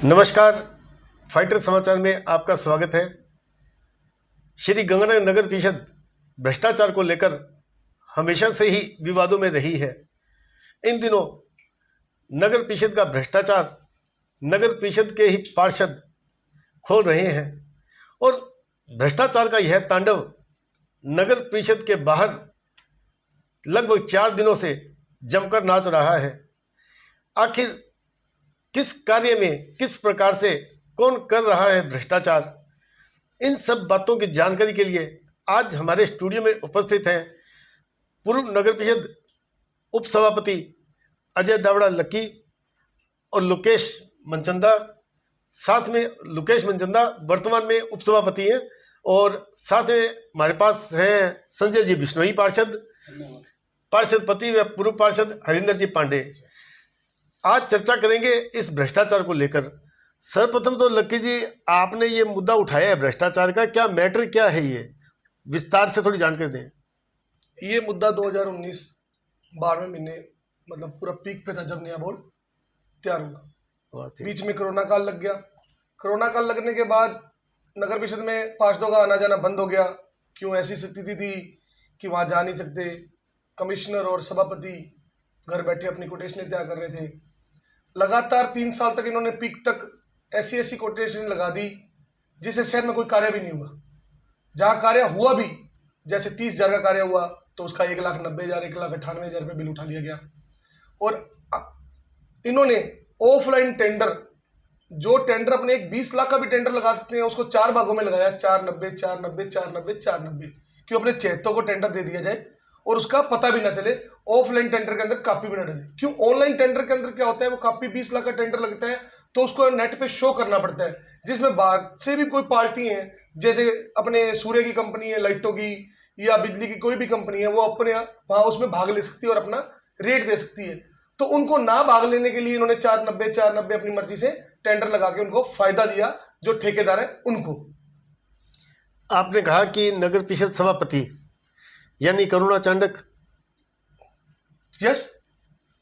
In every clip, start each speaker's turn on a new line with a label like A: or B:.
A: नमस्कार, फाइटर समाचार में आपका स्वागत है। श्री गंगानगर नगर परिषद भ्रष्टाचार को लेकर हमेशा से ही विवादों में रही है। इन दिनों नगर परिषद का भ्रष्टाचार नगर परिषद के ही पार्षद खोल रहे हैं और भ्रष्टाचार का यह तांडव नगर परिषद के बाहर लगभग 4 दिनों से जमकर नाच रहा है। आखिर किस कार्य में किस प्रकार से कौन कर रहा है भ्रष्टाचार, इन सब बातों की जानकारी के लिए आज हमारे स्टूडियो में उपस्थित हैं पूर्व नगर परिषद उप सभापति अजय दावड़ा लक्की और लुकेश मनचंदा। साथ में लुकेश मनचंदा वर्तमान में उप सभापति हैं और साथ में हमारे पास हैं संजय जी बिश्नोई पार्षद पति व पूर्व पार्षद हरिंदर जी पांडे। आज चर्चा करेंगे इस भ्रष्टाचार को लेकर। सर्वप्रथम तो लक्की जी, आपने ये मुद्दा उठाया है भ्रष्टाचार का, क्या मैटर क्या है, ये विस्तार से थोड़ी जानकारी दें।
B: ये मुद्दा 2019 12वें महीने मतलब पूरा पीक पे था जब नया बोर्ड तैयार हुआ। बीच में कोरोना काल लग गया। कोरोना काल लगने के बाद नगर परिषद में पार्षदों का आना जाना बंद हो गया। क्यों? ऐसी स्थिति थी कि वहाँ जा नहीं सकते। कमिश्नर और सभापति घर बैठे अपनी कोटेशनें तैयार कर रहे थे। लगातार 3 साल तक इन्होंने पीक तक ऐसी कोटेशन लगा दी जिससे शहर में कोई कार्य भी नहीं हुआ। जहाँ कार्य हुआ भी, जैसे 30,000 का कार्य हुआ तो उसका 1,90,000 1,98,000 रुपये बिल उठा लिया गया। और इन्होंने ऑफलाइन टेंडर, जो टेंडर अपने एक 20 लाख का भी टेंडर लगा सकते हैं, उसको 4 भागों में लगाया, 490 490 490 490, क्यों अपने चहेतों को टेंडर दे दिया जाए और उसका पता भी ना चले। ऑफलाइन टेंडर के अंदर कॉपी भी ना डले। क्यों? ऑनलाइन टेंडर के अंदर क्या होता है, वो कॉपी 20 लाख का टेंडर लगता है तो उसको नेट पे शो करना पड़ता है, जिसमें बाहर से भी कोई पार्टी है, जैसे अपने सूर्य की कंपनी है, लाइटों की या बिजली की कोई भी कंपनी है, वो अपने वहां उसमें भाग ले सकती है और अपना रेट दे सकती है। तो उनको ना भाग लेने के लिए इन्होंने 490 अपनी मर्जी से टेंडर लगा के उनको फायदा दिया, जो ठेकेदार है उनको।
A: आपने कहा कि नगर परिषद सभापति यानी करुणा चांडक,
B: यस,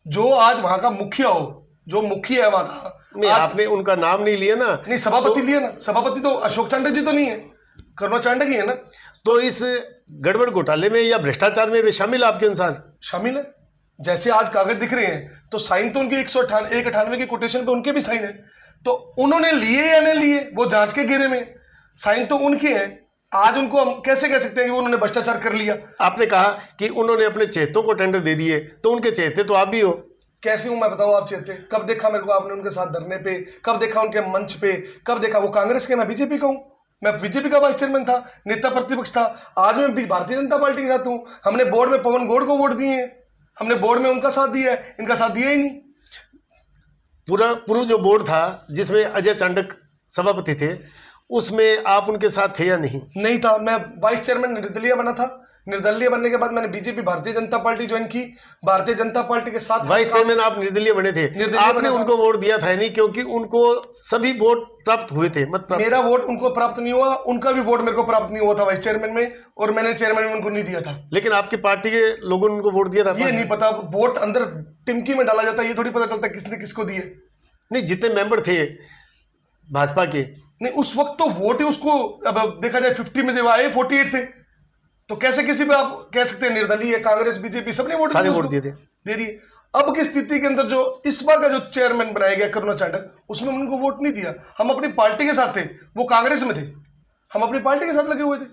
B: जो आज वहां का मुखिया हो, जो मुखिया है वहां का।
A: नहीं, आपने उनका नाम नहीं लिया ना।
B: नहीं, सभापति लिया ना। सभापति तो अशोक चांडक जी तो नहीं है, करुणा चांडक ही है ना।
A: तो इस गड़बड़ घोटाले में या भ्रष्टाचार में वे शामिल, आपके अनुसार शामिल
B: है? जैसे आज कागज दिख रहे हैं तो साइन तो उनके 198 की कोटेशन पे उनके भी साइन है। तो उन्होंने लिए या नहीं लिए वो जांच के घेरे में, साइन तो उनके हैं। आज उनको हम कैसे कह सकते हैं कि उन्होंने भ्रष्टाचार कर लिया? आपने कहा कि उन्होंने अपने चहेतों को टेंडर दे दिए, तो उनके चहेते तो आप भी हो। कैसे हूं मैं, बताओ आप चहेते? कब देखा मेरे को आपने उनके साथ धरने पे? कब देखा उनके मंच पे? कब देखा? वो कांग्रेस के, मैं बीजेपी का हूं। मैं बीजेपी का वाइस चेयरमैन था, नेता प्रतिपक्ष था। आज मैं भारतीय जनता पार्टी के साथ हूं। हमने बोर्ड में पवन गौड़ को वोट दिए हैं, हमने बोर्ड में उनका साथ दिया है, इनका साथ दिया ही नहीं।
A: पूरा जो बोर्ड था जिसमें अजय चांडक सभापति थे, उसमें आप उनके साथ थे या नहीं?
B: नहीं था। मैं वाइस चेयरमैन निर्दलीय बना था। निर्दलीय बनने के बाद मैंने BJP Bharatiya Janata party join की। भारतीय जनता पार्टी के साथ
A: वाइस चेयरमैन आप निर्दलीय बने थे। आपने उनको वोट दिया था नहीं, क्योंकि उनको सभी वोट प्राप्त हुए थे।
B: मेरा वोट उनको प्राप्त नहीं हुआ, उनका भी वोट मेरे को प्राप्त नहीं हुआ था वाइस चेयरमैन में, और मैंने चेयरमैन में उनको नहीं दिया था।
A: लेकिन आपकी पार्टी के लोगों ने उनको वोट दिया था?
B: ये नहीं पता। वोट अंदर टिमकी में डाला जाता है, ये थोड़ी पता चलता किसने किसको दिए।
A: नहीं, जितने मेंबर थे भाजपा के,
B: नहीं उस वक्त तो वोट ही उसको, अब देखा जाए 50 में जब आए 48 थे, तो कैसे किसी पे आप कह सकते हैं निर्दलीय, कांग्रेस, बीजेपी सबने वोट दिए थे। अब की स्थिति के अंदर जो इस बार का जो चेयरमैन बनाया गया करुणा चांडक, उसमें उनको वोट नहीं दिया। हम अपनी पार्टी के साथ थे, वो कांग्रेस में थे, हम अपनी पार्टी के साथ लगे हुए थे।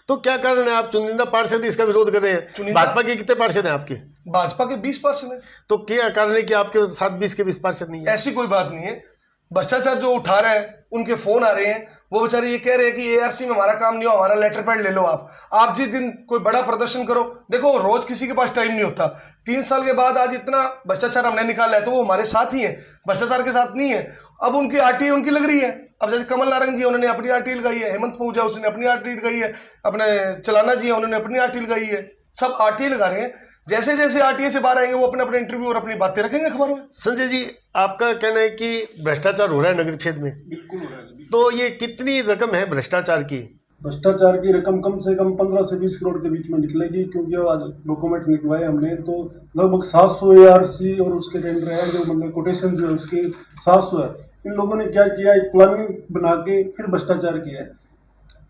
A: तो क्या कारण है आप चुनिंदा पार्षद इसका विरोध कर रहे हैं? भाजपा के कितने पार्षद हैं आपके?
B: भाजपा के 20 पार्षद हैं।
A: तो क्या कारण है कि आपके साथ 20 के 20 पार्षद नहीं है?
B: ऐसी कोई बात नहीं है। भ्रष्टाचार जो उठा रहे हैं, उनके फोन आ रहे हैं, वो बेचारे ये कह रहे हैं कि एआरसी में हमारा काम नहीं हो, हमारा लेटर पैड ले लो। आप जिस दिन कोई बड़ा प्रदर्शन करो, देखो रोज किसी के पास टाइम नहीं होता। 3 साल के बाद आज इतना भ्रष्टाचार हमने निकाला है, तो वो हमारे साथ ही है, भ्रष्टाचार के साथ नहीं है। अब उनकी आरटीआई उनकी लग रही है। अब जैसे कमल नारंग जी, उन्होंने अपनी आरटीआई लगाई है, हेमंत पूजा उसने अपनी आरटीआई लगाई है, अपने चलाना जी उन्होंने अपनी आरटीआई लगाई है, सब आरटीआई लगा रहे हैं। जैसे जैसे आरटीआई से बाहर आएंगे वो अपने अपने इंटरव्यू और अपनी बातें रखेंगे अखबारों में।
A: संजय जी, आपका कहना है कि भ्रष्टाचार हो रहा है नगर परिषद में?
C: बिल्कुल हो रहा है।
A: तो ये कितनी रकम है भ्रष्टाचार की?
C: भ्रष्टाचार की रकम कम से कम 15 से 20 करोड़ के बीच में निकलेगी, क्योंकि आज डॉक्यूमेंट निकलवाए हमने तो लगभग 700 ARC और उसके टेंडर है, जो मतलब कोटेशन जो है उसकी 700 है। इन लोगों ने क्या किया, एक प्लानिंग बना के फिर भ्रष्टाचार किया है।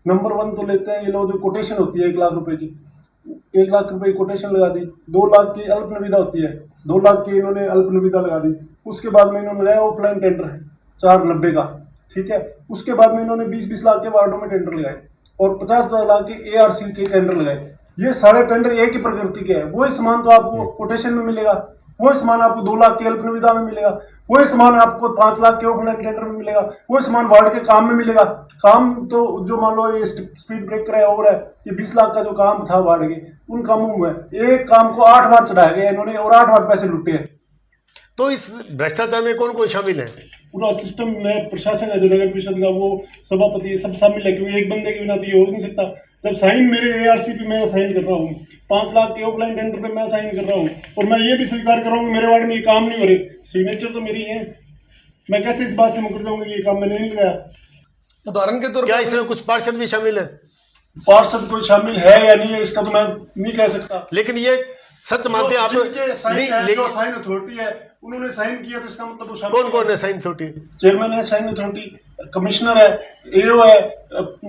C: नंबर 1 तो लेते हैं ये लोग, जो कोटेशन होती है 1 लाख रुपए की, 1 लाख रुपए की कोटेशन लगा दी। 2 लाख की अल्प निविदा होती है, 2 लाख की इन्होंने अल्प निविदा लगा दी। उसके बाद में इन्होंने लगाया ऑफलाइन टेंडर 490 का, ठीक है। उसके बाद में इन्होंने 20-20 लाख के वार्डों में टेंडर लगाए और 50-50 लाख के ARC के टेंडर लगाए। ये सारे टेंडर एक ही प्रकृति के हैं। वही सामान तो आपको कोटेशन में मिलेगा, वही सामान आपको 2 लाख के अल्प निविदा में मिलेगा, वही सामान आपको 5 लाख के ऑफलाइन टेंडर में मिलेगा, वही सामान वार्ड के काम में मिलेगा। काम तो जो मान लो ये स्पीड ब्रेकर है और है, ये 20 लाख का जो काम था वार्ड के, उन कामों में एक काम को 8 बार चढ़ाया गया इन्होंने और 8 बार पैसे लुटे हैं।
A: तो इस भ्रष्टाचार में कौन कौन शामिल है?
C: पूरा सिस्टम में प्रशासन है, जो नगर परिषद का, वो सभापति, सब शामिल है, क्योंकि एक बंदे के बिना तो ये हो नहीं सकता। जब साइन मेरे ARC पे मैं साइन कर रहा हूँ, 5 लाख के ऑफलाइन टेंडर पे मैं साइन कर रहा हूँ, और मैं ये भी स्वीकार कर रहा हूँ मेरे वार्ड में ये काम नहीं हो रहे, सिग्नेचर तो मेरी है, मैं कैसे इस बात से मुकर जाऊंगा कि ये काम मैंने नहीं लगाया?
B: उदाहरण के तौर
A: क्या
B: पर
A: इसमें कुछ पार्षद भी शामिल है?
C: पार्षद कोई शामिल है या नहीं है इसका तो मैं नहीं कह सकता,
A: लेकिन ये सच मानते हैं आप?
C: जो साइन अथॉरिटी है उन्होंने साइन किया, तो इसका मतलब वो शामिल
A: कौन कौन है साइन अथॉरिटी?
C: चेयरमैन है साइन अथॉरिटी, कमिश्नर है, AO है,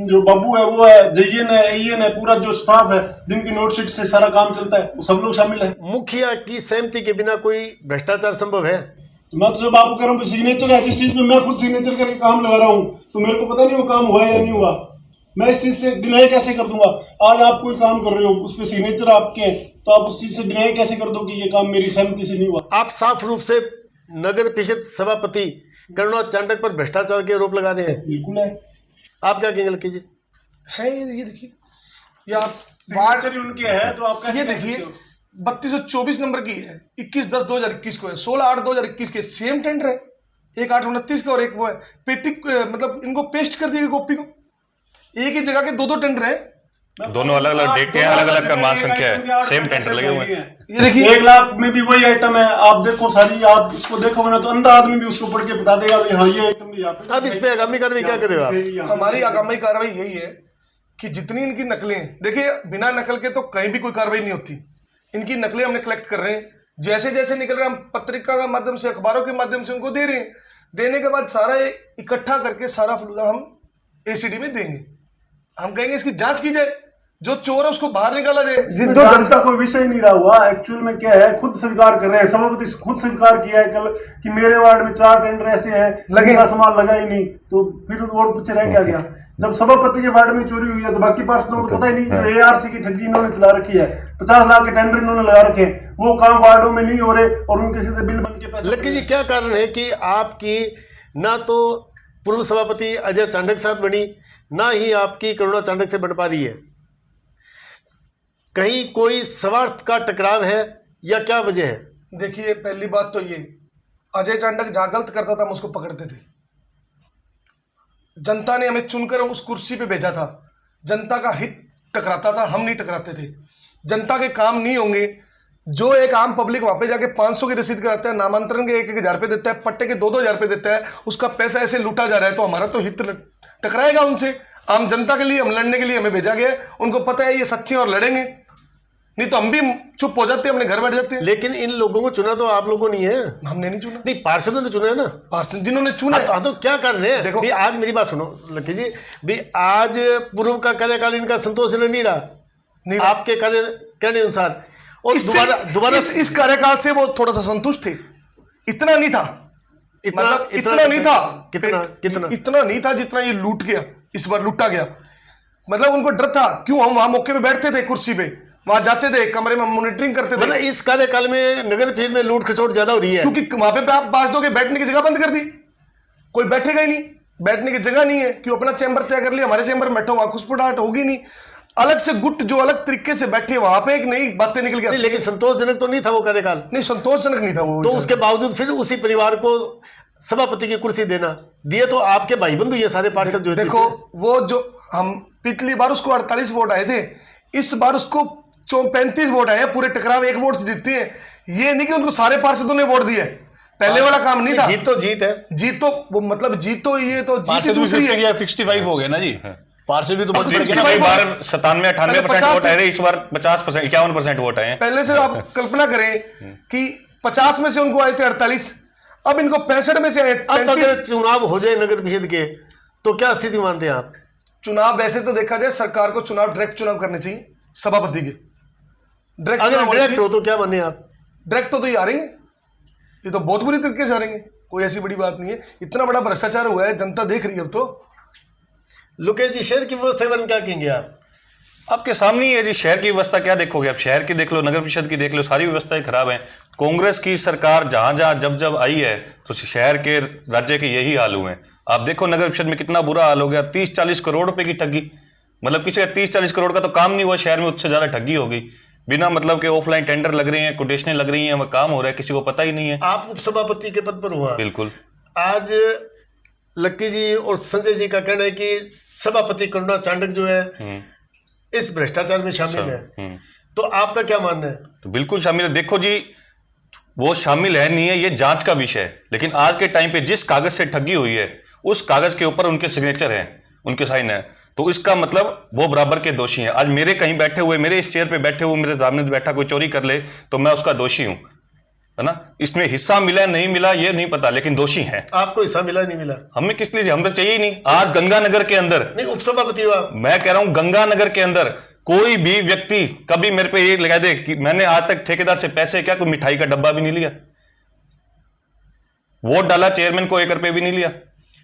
C: जो बाबू है वो है, JN है, AN है, पूरा जो स्टाफ है जिनकी नोटशीट से सारा काम चलता है, वो सब लोग शामिल है।
A: मुखिया की सहमति के बिना कोई भ्रष्टाचार संभव है?
C: तो मैं तो जब आपको कह रहा हूँ सिग्नेचर है, जिस चीज में मैं खुद सिग्नेचर करके काम लगा रहा हूँ, तो मेरे को पता नहीं वो काम हुआ है या नहीं हुआ, मैं इस चीज से डिनाई कैसे कर दूंगा? आज आप कोई काम कर रहे हो, उस पर सिग्नेचर आपके हैं, तो आप उस चीज से डिनाई कैसे कर दो कि ये काम मेरी सहमति से नहीं हुआ?
A: आप साफ रूप से नगर परिषद सभापति करुणा चांडक पर भ्रष्टाचार के आरोप लगा रहे हैं।
C: बिल्कुल है।
A: आप क्या कहेंगे कीजिए?
B: है ये देखिए, ये आप
C: सिग्नेचर ही उनके है, तो आप कैसे
B: ये
C: कह
B: देखिए
C: सकते हो?
B: 3224 नंबर की है, 21/10/2021 को है, 16/8/2021 के सेम टेंडर है, एक 829 का और एक वो है पेटी, मतलब इनको पेस्ट कर दिया कॉपी को, एक ही जगह के 2-2 टेंडर है,
D: दोनों अलग अलग डेट के हैं, अलग अलग क्रमांक संख्या है, सेम टेंडर लगे हुए हैं।
B: ये देखिए
C: 1 लाख में भी वही आइटम है, आप देखो सारी, आप इसको देखोगे ना तो अंधा आदमी भी उसको पढ़ के बता देगा भाई हाँ ये आइटम भी यहाँ पे।
A: अब इस पे आगामी कार्रवाई क्या कर रहे हो आप?
B: हमारी आगामी कार्रवाई यही है कि जितनी इनकी नकलें, देखिए बिना नकल के तो कहीं भी कोई कार्रवाई नहीं होती, इनकी नकलें हमने कलेक्ट कर रहे हैं, जैसे जैसे निकल रहे हैं हम पत्रिका के माध्यम से, अखबारों के माध्यम से उनको दे रहे हैं, देने के बाद सारा इकट्ठा करके सारा फलूदा हम ACD में देंगे, हम कहेंगे इसकी जांच की जाए, जो चोर है उसको बाहर निकाला जाए।
C: जो जनता कोई विषय नहीं रहा हुआ, एक्चुअल में क्या है, खुद स्वीकार कर रहे हैं, सभापति खुद स्वीकार किया है कल कि मेरे वार्ड में 4 टेंडर ऐसे हैं लगेगा, सामान लगा ही नहीं, तो फिर और पीछे रह क्या गया? जब सभापति के वार्ड में चोरी हुई है तो बाकी पार्षदों को तो पता ही नहीं, जो ARC की ठगी इन्होंने चला रखी है, 50 लाख के टेंडर इन्होंने लगा रखे हैं, वो काम वार्डों में नहीं हो रहे और उनके सीधे बिल बन के पैसे।
A: लक्की जी, क्या कारण है कि आपकी ना तो पूर्व सभापति अजय चांडक साथ बनी, ना ही आपकी करुणा चांडक से बन पा रही है? कहीं कोई स्वार्थ का टकराव है या क्या वजह है?
B: देखिए पहली बात तो ये, अजय चांडक जहां गलत करता था हम उसको पकड़ते थे, जनता ने हमें चुनकर उस कुर्सी पे भेजा था, जनता का हित टकराता था, हम नहीं टकराते थे। जनता के काम नहीं होंगे, जो एक आम पब्लिक वहां पे जाके 500 की रसीद कराता है, नामांतरण के 1-1 हजार रुपये देता है, पट्टे के 2-2 हजार रुपये देता है, उसका पैसा ऐसे लूटा जा रहा है, तो हमारा तो हित टकराएगा उनसे। आम जनता के लिए हम लड़ने के लिए हमें भेजा गया है, उनको पता है ये सच्चे और लड़ेंगे, नहीं तो हम भी चुप हो जाते हैं, अपने घर बैठ जाते हैं।
A: लेकिन इन लोगों को चुना तो आप लोगों ने है,
B: हमने नहीं चुना,
A: नहीं पार्षदों ने चुना है ना,
B: पार्षद जिन्होंने चुना।
A: तो क्या कर रहे हैं?
B: देखो
A: भी आज मेरी बात सुनो लक्की जी, भी आज पूर्व का कार्यकाल इनका संतोषजनक नहीं रहा,
B: नहीं
A: आपके कहने अनुसार, और दोबारा
B: इस कार्यकाल से वो थोड़ा सा संतुष्ट थे, इतना नहीं था, इतना नहीं था, इतना नहीं था जितना ये लूट गया, इस बार लूटा गया। मतलब उनको डर था, क्यों हम वहां मौके पे बैठते थे, कुर्सी पे वहां जाते थे, कमरे में मॉनिटरिंग करते थे।
A: मतलब इस कार्यकाल में नगर परिषद में लूट खसोट ज्यादा हो रही है,
B: क्योंकि वहां पे आप बांट दोगे, बैठने की जगह बंद कर दी, कोई बैठेगा ही नहीं, बैठने की जगह नहीं है, क्यों अपना चैम्बर तय कर लिया, हमारे चैम्बर में बैठो, वहां खुशपुटाहट होगी नहीं, अलग से गुट जो अलग तरीके से बैठे, वहां पे एक नई बातें निकल गई।
A: लेकिन संतोषजनक तो नहीं था वो कार्यकाल,
B: नहीं संतोषजनक नहीं था वो,
A: तो उसके बावजूद फिर उसी परिवार को सभापति की कुर्सी देना दिए, तो आपके भाई बंधु ये सारे पार्षद जो
B: देखो वो जो हम पिछली बार उसको 48 वोट आए थे, इस बार उसको 35 वोट आए हैं, पूरे टकराव 1 वोट से जीतती है, ये नहीं कि उनको सारे पार्षदों ने वोट दिए, पहले वाला काम नहीं था।
A: जीत तो जीत है,
B: जीत तो वो मतलब जीत तो ये तो जीत ही दूसरी है।
E: 65 हो गए ना जी, पार्षद भी तो बहुत
D: 97-98% वोट आए थे, इस बार 50% 51% वोट आए हैं।
B: पहले से आप कल्पना करें कि 50 में से उनको आए थे 48, अब इनको 65 में से आए
A: अब
B: 35।
A: अगर चुनाव हो जाए नगर परिषद के तो क्या स्थिति मानते हैं आप?
B: चुनाव वैसे तो देखा जाए सरकार को चुनाव डायरेक्ट चुनाव करने चाहिए सभापति के। डायरेक्ट
A: अगर डायरेक्ट हो तो क्या माने आप?
B: डायरेक्ट तो ये हारेंगे, ये तो बहुत बुरी तरीके से हारेंगे, कोई ऐसी बड़ी बात नहीं है। इतना बड़ा भ्रष्टाचार हुआ है, जनता देख रही है। अब तो
A: लोकेश जी, शहर की व्यवस्था के बारे में क्या कहेंगे आप?
D: आपके सामने ही है जी, शहर की व्यवस्था क्या देखोगे आप? शहर की देख लो, नगर परिषद की देख लो, सारी व्यवस्थाएं खराब हैं। कांग्रेस की सरकार जहां जहां जब जब आई है तो शहर के राज्य के यही हाल हुए हैं। आप देखो नगर परिषद में कितना बुरा हाल हो गया, 30-40 करोड़ रुपए की ठगी। मतलब किसी का 30-40 करोड़ का तो काम नहीं हुआ शहर में, उससे ज्यादा ठगी हो गई। बिना मतलब के ऑफलाइन टेंडर लग रही हैं, कोटेशनें लग रही हैं, वह काम हो रहा है, किसी को पता ही नहीं है।
A: आप उपसभापति के पद पर हुआ,
D: बिल्कुल।
A: आज लक्की जी और संजय जी का कहना है कि सभापति करुणा चांडक जो है इस भ्रष्टाचार में शामिल है, तो आपका क्या मानना है?
D: तो बिल्कुल शामिल है। देखो जी, वो शामिल है नहीं है, ये जांच का विषय है। लेकिन आज के टाइम पे जिस कागज से ठगी हुई है उस कागज के ऊपर उनके सिग्नेचर हैं, उनके साइन है, तो इसका मतलब वो बराबर के दोषी हैं। आज मेरे कहीं बैठे हुए, मेरे इस चेयर पे बैठे हुए, मेरे सामने बैठा कोई चोरी कर ले तो मैं उसका दोषी हूं, है ना? इसमें हिस्सा मिला नहीं मिला ये नहीं पता, लेकिन दोषी हैं।
A: आपको हिस्सा मिला नहीं मिला?
D: हमें किस लिए, हमें चाहिए ही नहीं। आज गंगानगर के अंदर,
A: नहीं उपसभापति हुआ,
D: मैं कह रहा हूं गंगानगर के अंदर कोई भी व्यक्ति कभी मेरे पे ये लगा दे कि मैंने आज तक ठेकेदार से पैसे क्या, कोई मिठाई का डब्बा भी नहीं लिया, वोट डाला चेयरमैन को 1 रुपए भी नहीं लिया।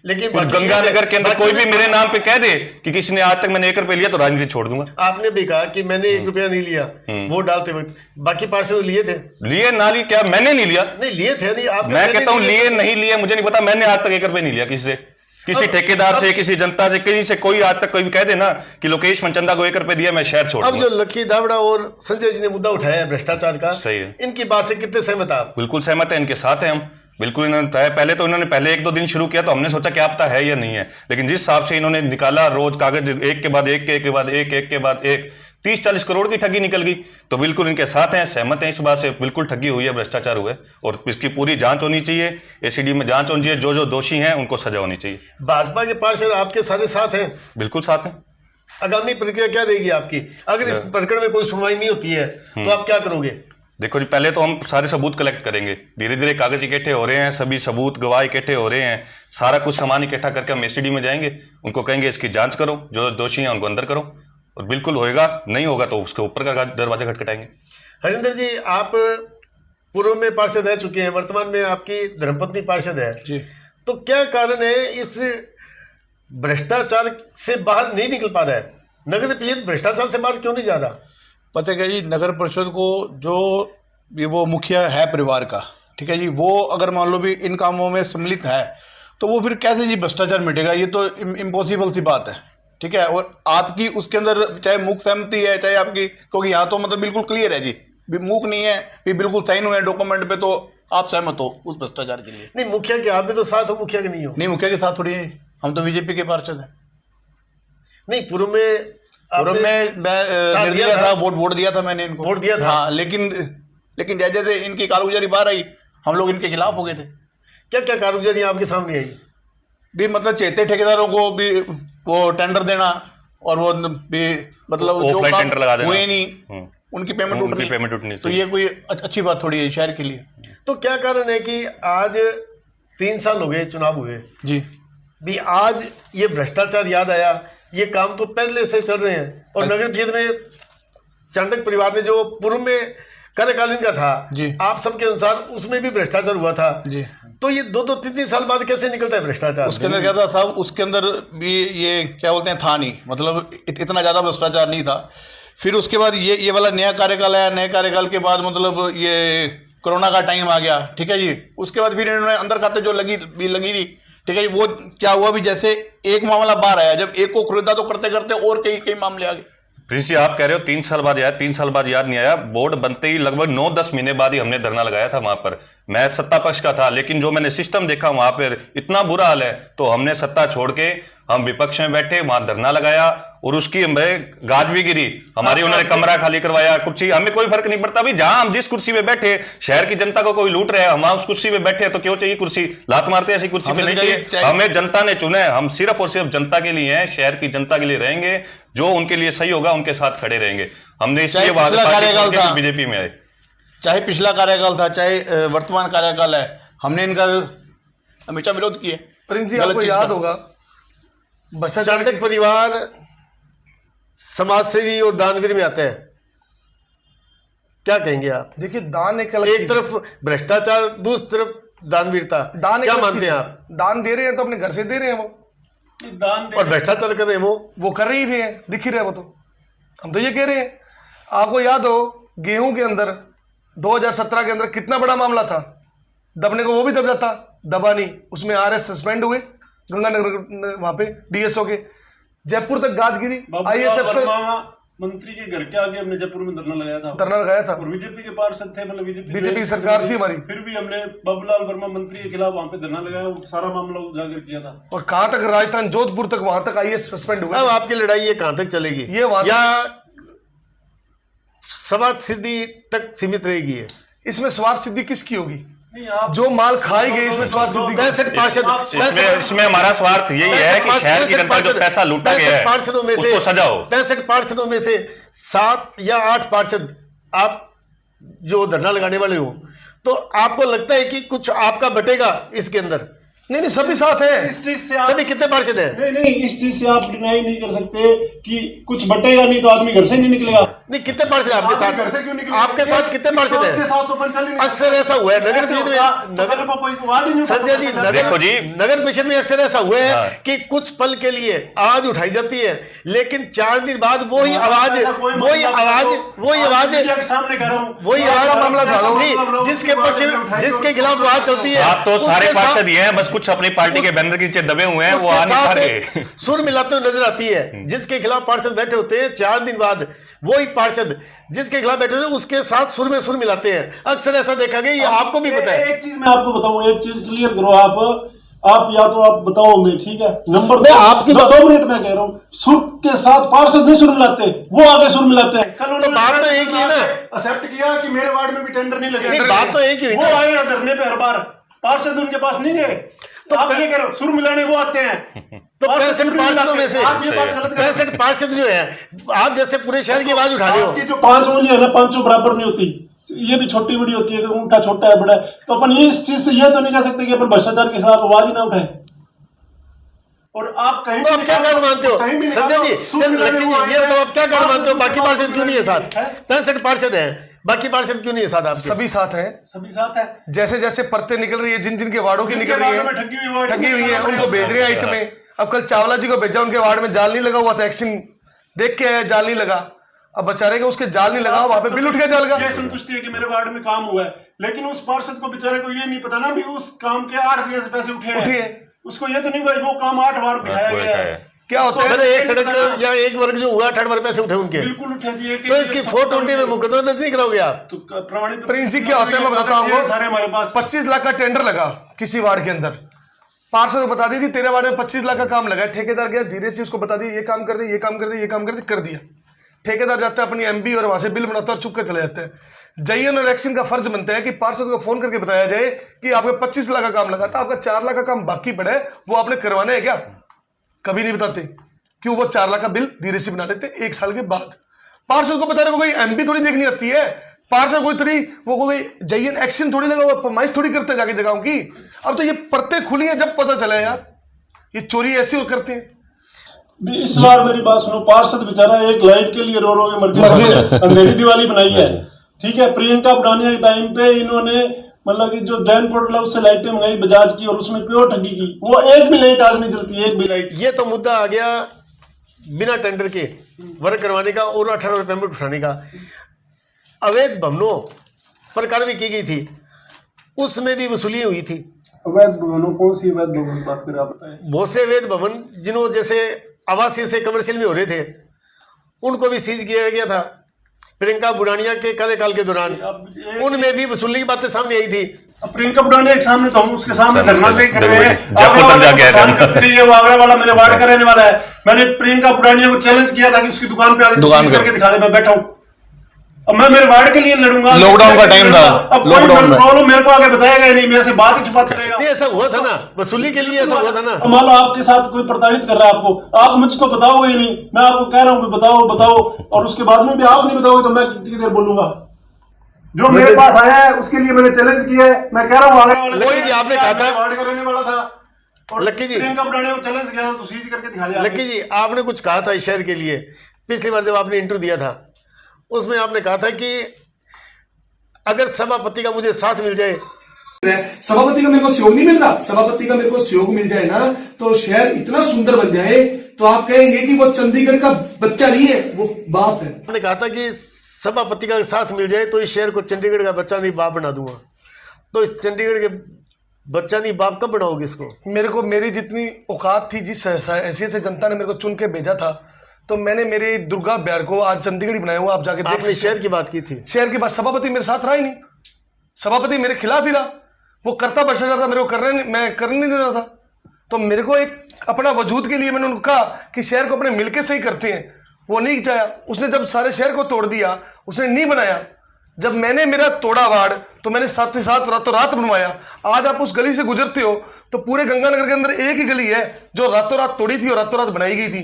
A: लेकिन
D: गंगानगर के अंदर कोई भी मेरे नाम पे कह दे कि किसी ने आज तक मैंने 1 रुपए लिया तो राजनीति छोड़ दूंगा।
A: आपने भी कहा कि मैंने 1 रुपया नहीं लिया वोट डालते वक्त, बाकी पार्षद तो लिए थे।
D: लिए ना लिए, क्या मैंने नहीं लिया?
A: नहीं लिए थे, नहीं आप।
D: मैं कहता हूं लिए नहीं लिए मुझे नहीं पता, मैंने आज तक 1 रुपए नहीं लिया किसी से, किसी ठेकेदार से, किसी जनता से, किसी से। कोई आज तक कोई भी कह दे ना कि लोकेश मनचंदा को 1 रुपए दिया मैं शहर छोड़
A: अब जो लक्की धावड़ा और संजय जी ने मुद्दा उठाया है भ्रष्टाचार का,
D: सही है,
A: इनकी बात से कितने सहमत आप?
D: बिल्कुल सहमत है, इनके साथ हैं हम। बिल्कुल इन्होंने पहले तो इन्होंने 1-2 दिन शुरू किया तो हमने सोचा क्या पता है या नहीं है, लेकिन जिस हिसाब से इन्होंने निकाला रोज कागज एक के बाद एक, एक के बाद एक, एक के बाद एक, 30-40 करोड़ की ठगी निकल गई। तो बिल्कुल इनके साथ हैं, सहमत हैं इस बात से, बिल्कुल ठगी हुई है, भ्रष्टाचार हुआ है और इसकी पूरी जांच होनी चाहिए, एसीडी में जांच होनी चाहिए, जो जो दोषी हैं उनको सजा होनी चाहिए।
A: भाजपा के पार्षद आपके सारे साथ हैं?
D: बिल्कुल साथ हैं।
A: आगामी प्रक्रिया क्या रहेगी आपकी अगर इस प्रकरण में कोई सुनवाई नहीं होती है तो आप क्या करोगे?
D: देखो जी, पहले तो हम सारे सबूत कलेक्ट करेंगे, धीरे धीरे कागज इकट्ठे हो रहे हैं, सभी सबूत गवाह इकट्ठे हो रहे हैं, सारा कुछ सामान इकट्ठा करके हम एसीडी में जाएंगे, उनको कहेंगे इसकी जांच करो, जो दोषी हैं उनको अंदर करो, और बिल्कुल होएगा, नहीं होगा तो उसके ऊपर का दरवाजा खटखटाएंगे।
A: हरिंदर जी, आप पूर्व में पार्षद रह चुके हैं, वर्तमान में आपकी धर्मपत्नी पार्षद है
B: जी,
A: तो क्या कारण है इस भ्रष्टाचार से बाहर नहीं निकल पा रहा है? नगर परिषद भ्रष्टाचार से बाहर क्यों नहीं जा रहा?
E: पता है क्या जी, नगर परिषद को जो भी वो मुखिया है परिवार का, ठीक है जी, वो अगर मान लो भी इन कामों में सम्मिलित है तो वो फिर कैसे जी भ्रष्टाचार मिटेगा? ये तो इम्पॉसिबल सी बात है, ठीक है। और आपकी उसके अंदर चाहे मूक सहमति है, चाहे आपकी, क्योंकि यहाँ तो मतलब बिल्कुल क्लियर है जी, मूक नहीं है, भी बिल्कुल साइन हुए डॉक्यूमेंट पे, तो आप सहमत हो उस भ्रष्टाचार के लिए?
A: नहीं, मुखिया के आप भी तो साथ हो, मुखिया के नहीं हो?
E: नहीं, मुखिया के साथ थोड़ी है, हम तो बीजेपी के पार्षद हैं।
A: नहीं, पूर्व में
E: मैं निर्दलीय था, वोट दिया था मैंने इनको,
A: वोट दिया था।
E: हाँ, लेकिन जैसे जैसे इनकी कारोबारी बाहर आई हम लोग इनके खिलाफ हो गए थे।
A: क्या क्या कारोबारी आपके सामने आई?
E: भी मतलब चेते ठेकेदारों को भी वो टेंडर देना और वो भी मतलब जो काम
D: टेंडर लगा देना,
E: हुए नहीं उनकी पेमेंट उठनी, तो ये कोई अच्छी बात थोड़ी है शहर के लिए।
A: तो क्या कारण है कि आज 3 साल हो गए चुनाव हुए
E: जी,
A: भी आज ये भ्रष्टाचार याद आया? ये काम तो पहले से चल रहे हैं और नगर परिषद में चांडक परिवार ने जो पूर्व में कार्यकालीन का था
E: जी,
A: आप सबके अनुसार उसमें भी भ्रष्टाचार हुआ था
E: जी,
A: तो ये 2-3 साल बाद कैसे निकलता है भ्रष्टाचार?
E: उसके अंदर क्या था साहब, उसके अंदर भी ये क्या बोलते हैं था नहीं, मतलब इतना ज़्यादा भ्रष्टाचार नहीं था। फिर उसके बाद ये वाला नया कार्यकाल आया, नए कार्यकाल के बाद मतलब ये कोरोना का टाइम आ गया, ठीक है जी। उसके बाद फिर इन्होंने अंदर खाते जो लगी रही, ठीक है जी, वो क्या हुआ भी जैसे एक मामला बाहर आया, जब एक को खरीदा तो करते करते और कई मामले आ गए।
D: प्रिंस जी, आप कह रहे हो 3 साल बाद आया, 3 साल बाद याद नहीं आया। बोर्ड बनते ही लगभग 9-10 महीने बाद ही हमने धरना लगाया था वहां पर। मैं सत्ता पक्ष का था, लेकिन जो मैंने सिस्टम देखा वहां पर इतना बुरा हाल है, तो हमने सत्ता छोड़ के हम विपक्ष में बैठे, वहां धरना लगाया और उसकी हमें गाज भी गिरी हमारी, उन्होंने कमरा खाली करवाया, कुर्सी, हमें कोई फर्क नहीं पड़ता। जहां हम जिस कुर्सी पे बैठे, शहर की जनता को कोई लूट रहे हैं, हम उस कुर्सी पे बैठे तो क्यों चाहिए कुर्सी? लात मारते ऐसी कुर्सी पे नहीं चाहिए। हमें जनता ने चुना है, हम सिर्फ और सिर्फ जनता के लिए हैं, शहर की जनता के लिए रहेंगे, जो उनके लिए सही होगा उनके साथ खड़े रहेंगे। हमने इसलिए बीजेपी में आए,
E: चाहे पिछला कार्यकाल था चाहे वर्तमान कार्यकाल है, हमने इनका हमेशा विरोध किया है।
B: प्रिंस जी,
E: गलत
B: आपको
E: चीज़
B: याद
E: का।
B: होगा भ्रष्टाचार
A: चांदक परिवार समाजसेवी और दानवीर में आता है, क्या कहेंगे आप?
B: देखिए, दान एक अलग
A: एक
B: चीज़
A: तरफ भ्रष्टाचार, दूसरी तरफ दानवीरता,
B: है। दान एक
A: क्या
B: अलग
A: मानते
B: चीज़
A: हैं
B: है।
A: आप?
B: दान दे रहे हैं तो अपने घर से दे रहे हैं,
C: दान
A: और भ्रष्टाचार कर रहे हैं
B: वो कर ही रहे हैं, दिख ही रहा है वो तो। हम तो ये कह रहे हैं, आपको याद हो गेहूं के अंदर 2017 के अंदर कितना बड़ा मामला था, दबने को वो भी दब जाता, दबा नहीं, उसमें आरएस सस्पेंड हुए गंगानगर वहां पे डीएसओ के, जयपुर तक गाज गिरी, आईएसएफ से
C: मंत्री के घर के आगे हमने जयपुर में धरना लगाया था,
B: धरना लगाया था,
C: और बीजेपी के पार्षद थे, मतलब
B: बीजेपी की सरकार थी हमारी,
C: फिर भी हमने बाबूलाल वर्मा मंत्री के खिलाफ वहां पे धरना लगाया, वो सारा मामला उजागर किया था।
B: और कहां तक, राजस्थान जोधपुर तक, वहां तक आईएएस सस्पेंड हुए।
A: अब आपकी लड़ाई ये कहां तक चलेगी?
B: ये वहां
A: या स्वार्थ सिद्धि तक सीमित रहेगी?
B: इसमें स्वार्थ सिद्धि किसकी होगी?
C: नहीं, आप
B: जो माल खाई गई, इसमें स्वार्थ सिद्धि
A: 65 पार्षद,
D: इसमें हमारा स्वार्थ यही है कि शहर की जनता का जो पैसा लूटा गया है
A: पार्षदों में से
D: उसको सजा हो।
A: 65 पार्षदों में से 7 या 8 पार्षद आप जो धरना लगाने वाले हो, तो आपको लगता है कि कुछ आपका बटेगा इसके अंदर?
B: नहीं, सभी साथ है।
C: इस चीज से आप
A: सभी कितने पार्षद हैं?
C: नहीं, इस चीज से आप डिनाई नहीं कर सकते कि कुछ बटेगा, नहीं तो आदमी घर से नहीं निकलेगा।
A: नहीं, कितने पार्षद हैं आपके
C: आदमी घर से
A: साथ?
C: क्यों निकलेगा?
A: आपके साथ कितने पार्षद
C: उसके
A: हैं?
C: साथ तो पंचायत नहीं
A: अक्सर ऐसा हुआ है नगर परिषद में,
C: नगर को कोई आवाज ही नहीं उठाता।
A: संजय जी,
D: देखो जी,
A: नगर परिषद में अक्सर ऐसा हुआ है
D: हाँ।
A: कि कुछ पल के लिए आवाज उठाई जाती है, लेकिन 4 दिन बाद वही
C: ऐसा
A: आवाज
C: कोई
A: वही
C: मतलब
A: आवाज
C: तो
A: वही
C: आज
A: आवाज
C: मीडिया के सामने कह रहा हूं,
A: वही
C: ऐसा
A: आवाज
C: मामला झाड़ो,
A: नहीं, जिसके पक्ष में, जिसके खिलाफ आवाज चलती है,
D: आप तो सारे
A: उसके साथ-
D: पार्षद ये हैं, बस कुछ अपनी पार्टी के बैनर के नीचे दबे हुए हैं, वो
A: उसके
D: आ नहीं पा
A: साथ
D: रहे।
A: सुर मिलाते हुए नजर आती है। जिसके खिलाफ पार्षद बैठे होते हैं, 4 दिन बाद वही पार्षद जिसके खिलाफ बैठे होते हैं उसके साथ सुर में सुर मिलाते हैं। अक्सर ऐसा देखा गया, ये आपको भी पता है।
C: एक चीज मैं आपको बताऊं, एक चीज क्लियर करो आप या तो आप बताओ हमें, ठीक है? नंबर
A: मैं
C: 2,
A: आपकी
C: दो मिनट में कह रहा हूं, सुर के साथ पार्षद नहीं सुर मिलाते, वो आगे सुर मिलाते हैं। कल
A: तो बात तो एक ही है ना,
C: एक्सेप्ट किया कि मेरे वार्ड में भी टेंडर नहीं लगे,
A: नहीं, बात तो एक ही हुई
C: वो
A: ना।
C: आए धरने पे हर बार, पार्षद उनके पास नहीं गए, तो आप ये कह रहे हो सुर मिलाने वो आते हैं।
A: तो 65 पार्षदों में से
C: आप ये बात गलत कर रहे हो।
A: 65 पार्षद जो है, आप जैसे पूरे शहर की आवाज उठा रहे हो।
C: आपकी जो 5 उंगली है ना, 5 बराबर नहीं होती, ये भी छोटी बड़ी होती है, अंगूठा छोटा है बड़ा है, तो अपन ये इस चीज से ये तो नहीं कह सकते कि अपन भ्रष्टाचार के खिलाफ आवाज ही ना उठाए। और आप कहीं
A: तो आप क्या कारण मानते हो
C: कहीं भी
A: संजय जी?
C: सुर मिलाने
A: लक्की
C: वो
A: जी, ये
C: आए
A: तो आप क्या कारण
C: हैं,
A: मानते हो? बाकी पार्षद क्यों नहीं है साथ?
C: है?
A: 65 पार्षद हैं, बाकी पार्षद क्यों नहीं है साथ आपके?
B: सभी साथ हैं।
C: सभी साथ है।
B: जैसे जैसे परतें निकल रही है, जिन जिन के वार्डों की निकल रही
C: वार्डों में
B: है,
C: ठगी हुई है,
B: उनको भेज रहे हैं आइट में। अब कल चावला जी को भेजा, उनके वार्ड में जाल नहीं लगा हुआ था, एक्शन देख के आया, जाल नहीं लगा। अब बेचारे को उसके जाल नहीं लगा, वहां पे बिल उठ गया जाल का।
C: ये संतुष्टि है कि मेरे वार्ड में काम हुआ है, लेकिन उस पार्षद को बेचारे को ये नहीं पता ना भी उस काम के 8 जगह से पैसे उठे हैं। उसको ये तो नहीं भाई वो काम 8 बार दिखाया गया है।
B: क्या होता है,
A: मैंने एक सड़क या एक वर्ग जो हुआ 68 पैसे उठे उनके,
C: बिल्कुल उठे जी।
A: तो इसकी 420 में मुकदमा दर्ज नहीं कराओगे आप?
C: तो प्रमाणित
B: प्रिंस जी, क्या होता है मैं बताता हूँ आपको।
C: सारे हमारे पास
B: 25 लाख का टेंडर लगा किसी वार्ड के अंदर, पार्षद को बता दी थी तेरे वार्ड में 25 लाख का काम लगा है। ठेकेदार गया, धीरे से उसको बता दिया ये काम कर दे, ये काम कर दे, ये काम कर दे, कर दिया। ठेकेदार जाता है अपनी एमबी और वहां से बिल बनाता है और चुप कर चले जाते हैं। जयन और एक्शन का फर्ज बनता है कि पार्षद को फोन करके बताया जाए कि आपके 25 लाख का काम लगा था, आपका 4 लाख का काम बाकी पड़ा है, वो आपने करवाना है क्या? कभी नहीं बताते। क्यों? वो 4 लाख का बिल धीरे से बना लेते 1 साल के बाद। पार्षद को पता रहे कोई एमबी थोड़ी देखनी आती है, पार्षद कोई थोड़ी वो कोई जयन एक्शन थोड़ी लगा हुआ, फरमाइश थोड़ी करते जाके जगहों की। अब तो ये परतें खुली है, जब पता चला यार ये चोरी ऐसी करते हैं।
C: इस बार मेरी बात सुनो, पार्षद बेचारा एक लाइट के लिए रो रो के मर गया, अंधेरी दिवाली बनाई है, ठीक है? प्रियंका बढ़ाने के टाइम पे इन्होंने मतलब कि जो जैन पोर्टल है उससे लाइटें मंगाई बजाज की और उसमें प्योर ठगी की, वो एक भी लाइट आज नहीं चलती, एक भी लाइट।
A: ये तो मुद्दा आ गया बिना टेंडर के वर्क करवाने का और 18 रुपये पेमेंट उठाने का। अवैध भवनों पर कार्रवाई की गई थी, उसमें भी वसूली हुई थी।
C: अवैध भवनों, कौन सी अवैध भवन बात करें आप बताएं?
A: बहुत से अवैध भवन जिन्हों जैसे आवासीय से कमर्शियल में हो रहे थे, उनको भी सीज किया गया था प्रियंका बुढ़ानिया के कार्यकाल के दौरान। उनमें भी वसूली की बातें सामने आई थी।
C: प्रियंका बुढ़ानिया के सामने तो हम उसके सामने धरना नहीं कर रहे हैं,
D: जयपुर तक जाके
C: वो आगरा वाला मेरे वार्ड का रहने वाला है। मैंने प्रियंका बुढ़ानिया को चैलेंज किया था कि उसकी दुकान पे आके
E: दुकान
C: करके दिखा दे, मैं बैठा हूँ। अब मैं मेरे वार्ड के लिए लड़ूंगा।
E: लॉकडाउन का टाइम था,
C: अब
E: लॉकडाउन में
C: प्रॉब्लम मेरे को आगे बताएगा ही नहीं, मेरे से बात ही छुपाते रहेगा।
A: नहीं, ऐसा हुआ था ना, वसूली के लिए ऐसा हुआ था ना।
C: अब मान लो आपके साथ कोई प्रताड़ित कर रहा है आपको, आप मुझको बताओगे ही नहीं, मैं आपको कह रहा हूँ कि बताओ बताओ, और उसके बाद में भी आप नहीं बताओगे तो मैं कितनी देर बोलूंगा? जो मेरे पास आया है उसके लिए मैंने चैलेंज किया है। मैं कह रहा हूँ आगे वाले
A: लक्की जी, आपने कहा था
C: वार्ड का रहने वाला था और
A: लक्की जी,
C: प्रियंका बुढ़ाने को चैलेंज किया था तो सीज करके दिखा दिया।
A: लक्की जी, आपने कुछ कहा था इस शहर के लिए पिछली बार जब आपने इंटरव्यू दिया था, उसमें आपने कहा था कि अगर सभापति का मुझे साथ मिल जाए,
B: सभापति का मेरे को सहयोग नहीं मिल रहा, सभापति का मेरे को सहयोग मिल जाए ना तो शहर इतना सुंदर बन जाए तो आप कहेंगे कि वो चंडीगढ़ का बच्चा नहीं है, वो बाप है।
A: आपने कहा था कि सभापति का साथ मिल जाए तो इस शहर को चंडीगढ़ का बच्चा नहीं बाप बना दूंगा। तो इस चंडीगढ़ के बच्चा नहीं बाप कब बनाओगे इसको?
B: मेरे को मेरी जितनी औकात थी, जिस हैसियत से जनता ने मेरे को चुन के भेजा था, तो मैंने मेरे दुर्गा बिहार को आज चंडीगढ़ ही बनाया हुआ। आप जाके देख
A: आपने
B: सकते
A: शहर की बात की थी।
B: शहर की बात, सभापति मेरे साथ रहा ही नहीं, सभापति मेरे खिलाफ ही रहा। वो करता भ्रष्टाचार था, मेरे को मैं करने नहीं दे रहा था। तो मेरे को एक अपना वजूद के लिए मैंने उनको कहा कि शहर को अपने मिलके सही करते हैं, वो नहीं चाहा। उसने जब सारे शहर को तोड़ दिया, उसने नहीं बनाया। जब मैंने मेरा तोड़ा वार्ड तो मैंने साथ ही साथ रातों रात बनवाया। आज आप उस गली से गुजरते हो तो पूरे गंगानगर के अंदर एक ही गली है जो रातों रात तोड़ी थी और रातों रात बनाई गई थी।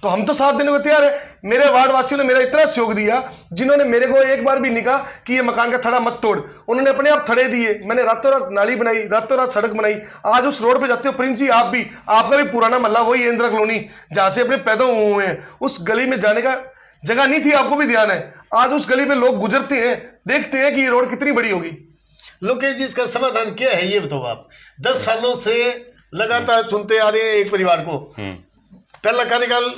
B: तो हम तो साथ देने को तैयार है। मेरे वार्ड वासियों ने मेरा इतना सहयोग दिया, जिन्होंने मेरे को एक बार भी नहीं कहा कि ये मकान का थड़ा मत तोड़, उन्होंने अपने आप थड़े दिए। मैंने रातों रात नाली बनाई, रातों रात सड़क बनाई। आज उस रोड पे जाते हो प्रिंस जी, आप भी, आपका भी पुराना मल्ला वही है, इंदिरा कॉलोनी, जहां से अपने पैदा हुए हैं। उस गली में जाने का जगह नहीं थी, आपको भी ध्यान है। आज उस गली में लोग गुजरते हैं, देखते हैं कि ये रोड कितनी बड़ी होगी।
A: लोकेश जी, इसका समाधान क्या है ये बताओ आप? 10 सालों से लगातार चुनते आ रहे हैं एक परिवार को। पहला कार्यकाल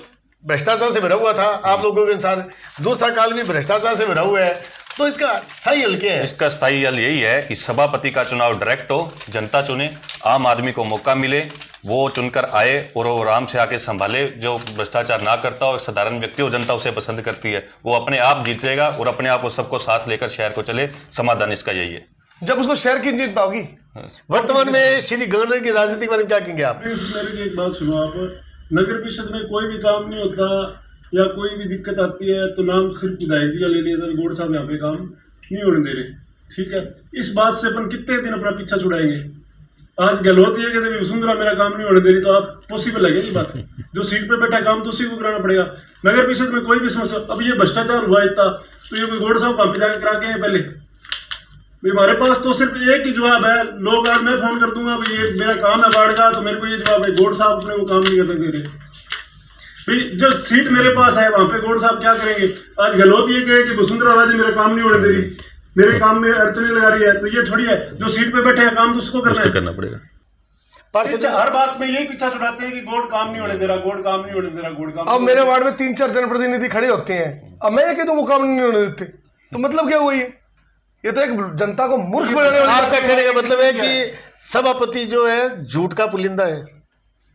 A: भ्रष्टाचार से भरा हुआ था आप लोगों के अनुसार, दूसरा काल भी भ्रष्टाचार से भरा हुआ है, तो इसका स्थायी हल क्या है?
D: इसका स्थायी हल यही है कि सभापति का चुनाव डायरेक्ट हो, जनता चुने, आम आदमी को मौका मिले, वो चुनकर आए और वो आराम से आके संभाले। जो भ्रष्टाचार ना करता हो, साधारण व्यक्ति हो, जनता उसे पसंद करती है, वो अपने आप जीतेगा और अपने आप को सबको साथ लेकर शहर को चले। समाधान इसका यही है।
B: जब उसको शहर की चिंता होगी।
A: वर्तमान में श्री गंगानगर की राजनीति के बारे में क्या कहेंगे आप?
C: मेरी एक बात सुनो आप, नगर परिषद में कोई भी काम नहीं होता या कोई भी दिक्कत आती है तो नाम सिर्फ विधायक जी का ले लिया, गौड़ साहब यहाँ पे काम नहीं होने दे रहे, ठीक है। इस बात से अपन कितने दिन अपना पीछा छुड़ाएंगे? आज गहलोत ये कहते वसुंधरा मेरा काम नहीं होने दे रही, तो आप पॉसिबल है ये बात? जो सीट पे बैठा काम तो उसी को कराना पड़ेगा। नगर परिषद में कोई भी समस्या, अब ये भ्रष्टाचार हुआ इतना, तो ये कोई गौड़ साहब वहाँ पे जाकर करा के हैं पहले? हमारे पास तो सिर्फ एक ही जवाब है, लोग आज मैं फोन कर दूंगा भाई ये मेरा काम है बाढ़ का, तो मेरे को ये जवाब है गौड़ साहब अपने वो काम नहीं करने दे रहे भाई। जो सीट मेरे पास है वहां पे गौड़ साहब क्या करेंगे? आज गहलोत ये कहे कि वसुंधरा राजे मेरा काम नहीं होने दे रही, मेरे काम में अड़चने लगा रही है, तो ये थोड़ी है जो सीट पे बैठे हैं काम तो उसको करना
D: पड़ेगा।
C: पार्षद हर बात में यही पीछा छुड़ाते हैं कि गौड़ काम नहीं होने दे रहा, गौड़ काम नहीं होने दे रहा, गौड़ काम।
B: अब मेरे वार्ड में 3-4 जनप्रतिनिधि खड़े होते हैं, अब मैं कहता हूँ वो काम नहीं होने देते, तो मतलब क्या हुआ? ये तो एक जनता को मूर्ख बनाने वाली।
A: आपका कहने का मतलब है कि सभापति जो है झूठ का पुलिंदा है।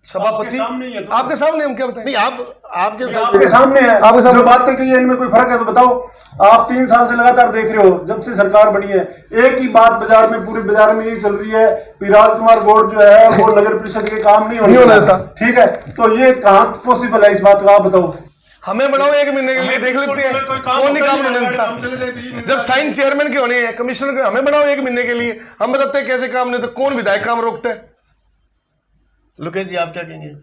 B: सभापति आपके सामने हम क्या बताएं?
A: नहीं, आपके
C: सामने है। आपके सामने बातें कही है, इनमें कोई फर्क है तो बताओ। आप 3 साल से लगातार देख रहे हो, जब से सरकार बनी है एक ही बात बाजार में, पूरे बाजार में यही चल रही है कि राजकुमार गौड़ जो है वो नगर परिषद के काम नहीं होने देता, ठीक है। तो ये कहाँ पॉसिबल है इस बात का, आप बताओ।
B: हमें बनाओ 1 महीने के लिए, देख लेते हैं कौन नहीं काम होने देता। जब साइन चेयरमैन के होने हैं, कमिश्नर के, हमें बनाओ 1 महीने के लिए, हम बताते हैं कैसे काम नहीं होता। कौन विधायक काम रोकता है?
A: लोकेश जी, आप क्या कहेंगे?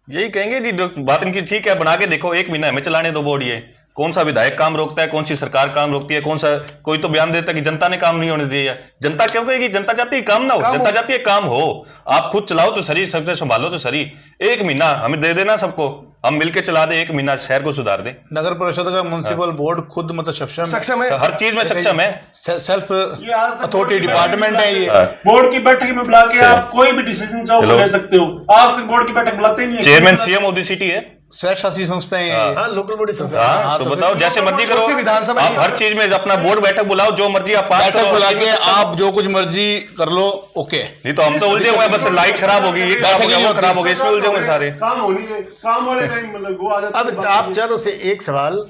D: यही कहेंगे जी, बात इनकी ठीक है, बना के देखो, 1 महीना हमें चलाने दो बोर्ड। ये कौन सा विधायक काम रोकता है, कौन सी सरकार काम रोकती है, कौन सा कोई तो बयान देता है कि जनता ने काम नहीं होने दिया। जनता क्यों कहेगी? जनता चाहती है काम ना हो, जनता चाहती है काम हो। आप खुद चलाओ तो सही, सबसे संभालो तो सही। 1 महीना हमें दे देना सबको, हम मिलके चला दे, 1 महीना शहर को सुधार दें।
E: नगर परिषद का म्युनिसिपल बोर्ड खुद मतलब सक्षम है,
D: हर चीज में सक्षम है,
E: सेल्फ अथॉरिटी डिपार्टमेंट है ये।
C: बोर्ड की बैठक में बुला के आप कोई भी डिसीजन चाहो ले सकते हो, आप बोर्ड की बैठक बुलाते नहीं है।
D: Chairman CM of the city है,
E: शासी संस्थाएं हैं।
A: हाँ, लोकल बॉडी संस्था।
D: हाँ, तो बताओ जैसे मर्जी करो,
B: विधानसभा
D: आप हर चीज में अपना बोर्ड बैठक बुलाओ, जो मर्जी आप पास
E: बैठक बुला के आप जो कुछ मर्जी कर लो, ओके।
D: नहीं तो हम तो उलझे हुए हैं, बस लाइट खराब होगी, ये खराब हो गया, वो खराब हो गया, इसमें उलझे हुए सारे।
C: काम होनी है, काम वाले टाइम मतलब वो आ जाता है।
A: अब आप चारों से एक सवाल,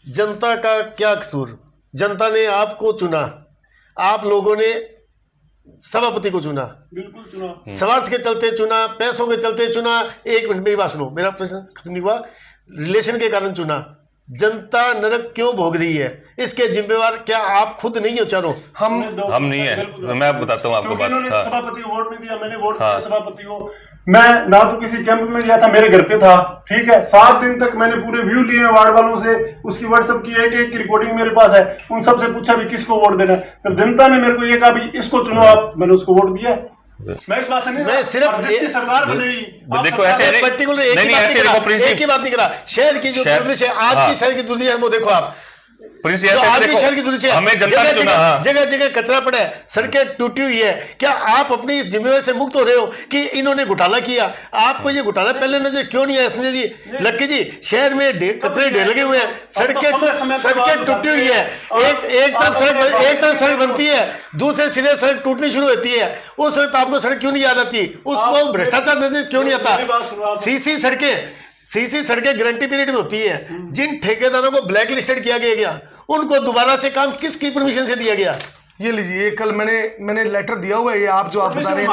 A: जनता का क्या कसूर? जनता ने आपको चुना, आप लोगों ने सभापति को चुना,
C: बिल्कुल चुना,
A: स्वार्थ के चलते चुना, पैसों के चलते चुना। 1 मिनट मेरी बात सुनो, मेरा प्रश्न खत्म नहीं हुआ। रिलेशन के कारण चुना, जनता नरक क्यों भोग रही है, इसके जिम्मेवार क्या आप खुद नहीं हो चारों?
D: हम नहीं है। मैं बताता हूँ आपको बात। हाँ।
C: सभापति को वोट नहीं दिया, मैंने वोट
D: हाँ।
C: दिया सभापति को। मैं ना तो किसी कैंप में गया था, मेरे घर पे था, ठीक है। 7 दिन तक मैंने पूरे व्यू लिए वार्ड वालों से, उसकी व्हाट्सएप की एक की रिकॉर्डिंग मेरे पास है। उन सबसे पूछा भी किसको वोट देना है, जब जनता ने मेरे को ये कहा भी इसको चुनो आप, मैंने उसको वोट दिया। मैं इस बात से नहीं,
A: मैं सिर्फ
C: जिसकी सरकार बनेगी
D: देखो ऐसे
A: पर्टिकुलर एक ही बात नहीं करा। शहर की जो दुर्दशा है, आज की शहर की दुर्दशा है वो देखो आप।
D: प्रिंस
A: जो आज की शहर की दुर्दशा है,
D: हमें जनता ने चुना। हाँ।
A: जगह जगह कचरा पड़ा है, सड़कें टूटी हुई है। क्या आप अपनी इस जिम्मेवारी से मुक्त हो रहे हो कि इन्होंने घोटाला किया? आपको ये घोटाला पहले नजर क्यों नहीं आया संजय जी, लक्की जी? शहर में कचरे ढेर लगे हुए हैं, सड़कें टूटी हुई है। एक तरफ सड़क बनती है, दूसरे सिरे सड़क टूटनी शुरू होती है। उस वक्त आपको सड़क क्यों नहीं याद आती? उसको भ्रष्टाचार नजर क्यों नहीं आता? सीसी सड़कें गारंटी पीरियड में होती है। जिन ठेकेदारों को ब्लैक लिस्टेड किया गया उनको दोबारा से काम किसकी परमिशन से दिया गया?
B: ये लीजिए, कल मैंने लेटर दिया हुआ है, ये आप जो आप बता रहे हैं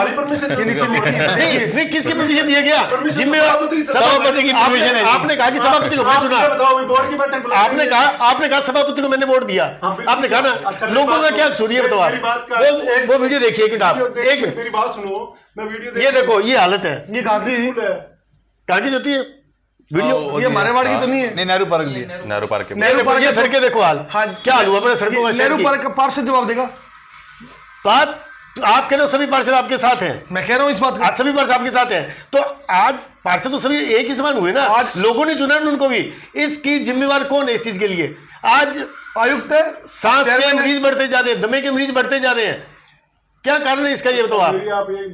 B: ये नीचे लिखी है।
A: नहीं, किसकी परमिशन दिया गया? जिम्मेवार सभापति की परमिशन है। आपने कहा कि सभापति को मैं चुना, आपने कहा सभापति को मैंने वोट दिया, आपने कहा ना। लोगों का क्या कसूर है बताओ आप? वो वीडियो देखिए एक मिनट, आप एक मिनट
C: मेरी बात सुनो। मैं वीडियो
A: ये देखो, ये हालत है।
B: ये
A: कागज होती है वीडियो,
B: ये हमारे वार्ड की तो नहीं है।
E: नहीं, नेहरू पार्क लिए,
D: नेहरू पार्क के
A: नेहरू पार्क ये सड़कें देखो हाल। हाँ, क्या हाल हुआ अपने सड़कों का?
B: नेहरू पार्क का पार्षद जवाब देगा।
A: तो आप कह रहे हो सभी पार्षद आपके साथ हैं,
B: मैं कह रहा हूँ इस बात
A: आज सभी पार्षद आपके साथ हैं। तो आज पार्षद तो सभी एक ही समान हुए ना, आज लोगों ने चुना उनको भी। इसकी जिम्मेवार कौन है इस चीज के लिए? आज
B: आयुक्त है,
A: सांस के मरीज बढ़ते जा रहे हैं, दमे के मरीज बढ़ते जा रहे हैं। क्या कारण है इसका, ये बताओ आप?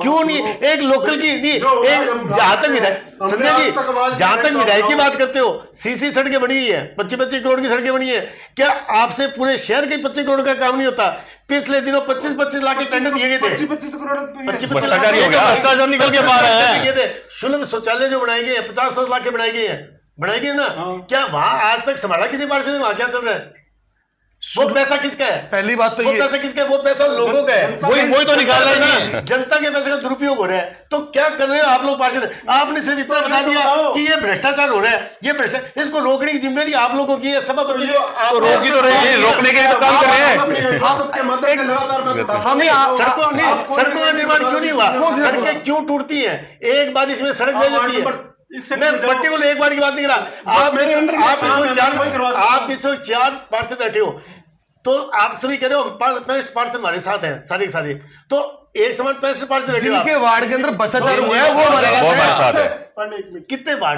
A: क्यों नहीं एक लोकल की नहीं, एक जहां तक विधायक संजय जी, जहां तक विधायक की बात करते हो, सीसी सड़कें बनी हुई है, 25-25 करोड़ की सड़कें बनी है। क्या आपसे पूरे शहर के 25 करोड़ का काम नहीं होता? पिछले दिनों 25-25 लाख के टेंडर दिए गए थे।
C: 25 करोड़
D: भ्रष्टाचार निकल के बाहर है।
A: सुलभ शौचालय जो बनाए गए हैं 50-50 लाख के बनाए गए ना। क्या वहां आज तक संभाला किसी पार्षद ने? वहां क्या चल रहा है? वो पैसा किसका है?
B: पहली बात तो
A: वो
B: ये
A: पैसा किसका है? वो पैसा लोगों का है।
E: वही तो निकाल रहे हैं।
A: जनता के पैसे का दुरुपयोग हो रहा है। तो क्या कर रहे हो आप लोग पार्षद? आपने सिर्फ इतना बता दिया कि ये भ्रष्टाचार हो रहा है, ये भ्रष्टाचार, इसको रोकने की जिम्मेदारी आप लोगों की है। सभापति
D: तो रोक ही तो रहे हैं, रोकने के लिए तो काम कर रहे हैं।
A: सड़कों का निर्माण क्यों नहीं हुआ? सड़कें क्यों टूटती है? एक बार इसमें सड़क बह जाती है। मैं पर्टिकुलर एक बार की बात नहीं कर रहा। आप इसमें 4 पार्षद बैठे हो, तो आप सभी कह रहे हो 65 पार्षद हमारे साथ हैं, सारे सारे। तो एक समान 65 पार्षद बैठे हो।
B: जिनके वार्ड के अंदर भ्रष्टाचार हुआ है वो हमारे
D: साथ है।
A: कितने वार्ड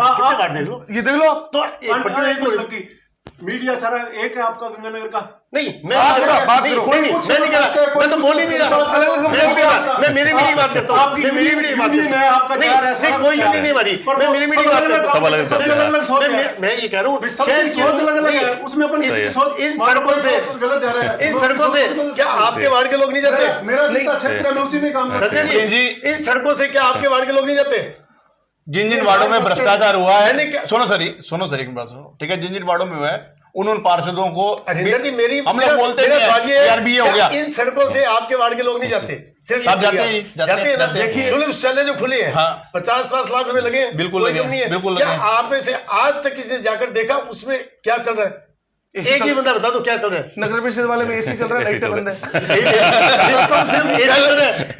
A: देख लो,
B: ये देख लो।
A: तो एक पर्टिकुलर
C: मीडिया सारा एक है आपका गंगानगर का।
A: नहीं, मैं नहीं कह रहा, मैं तो बोल ही नहीं रहा। मैं मेरी मीडिया की बात करता हूँ, मैं मेरी मीडिया की बात करता हूँ। नहीं, कोई यूनियन नहीं हमारी, मैं मेरी मीडिया की बात करता हूँ। मैं ये कह रहा हूँ, शहर की
C: उसमें अपन
A: इन सड़कों से क्या आपके वार्ड के लोग नहीं जाते?
C: मेरा क्षेत्र है, मैं उसी में काम करता हूं।
A: संजय जी, इन सड़कों से क्या आपके वार्ड के लोग नहीं जाते?
E: जिन जिन वार्डों में भ्रष्टाचार हुआ है, सुनो सर एक बात सुनो, ठीक है। जिन जिन वार्डों में हुआ है उन पार्षदों को
A: हरिंदर जी, मेरी
E: हम लोग बोलते हैं हो गया।
A: इन सड़कों से आपके वार्ड के लोग नहीं जाते? सिर्फ जाते हैं। देखिए सुलभ शौचालय जो खुले हैं 50-50 लाख रुपए लगे,
E: बिल्कुल
A: नहीं है। क्या आप में से आज तक किसी ने जाकर देखा उसमें क्या चल रहा है? एक ही बंदा बता दो क्या चल रहा है?
B: नगर परिषद वाले में एसी चल रहा है, लाइटें बंद
A: है।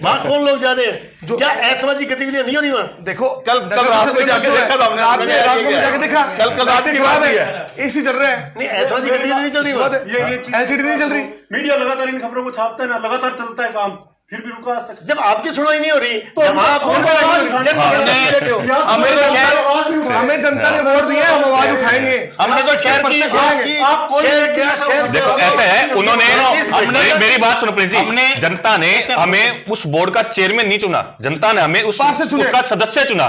A: वहां कौन लोग जा रहे हैं? क्या ऐसवाजी गतिविधियां नहीं हो रही वहां?
B: देखो,
E: कल रात को जाके देखा था हमने,
B: रात में जाके देखा,
E: कल रात की बात है,
B: एसी चल रहा है।
A: नहीं, ऐसवाजी गतिविधि नहीं चल रही वहां,
B: एलसीडी नहीं चल रही।
C: मीडिया लगातार इन खबरों को छापता है ना, लगातार चलता है काम, फिर भी रुका आज तक।
A: जब आपकी सुनवाई नहीं हो रही,
B: हमें जनता ने वोट दिया, हम आवाज उठाएंगे।
E: हमने तो शहर
D: देखो ऐसे है, उन्होंने मेरी बात सुनो प्लीज जी, जनता ने हमें उस बोर्ड का चेयरमैन नहीं चुना, जनता ने हमें उसका सदस्य चुना।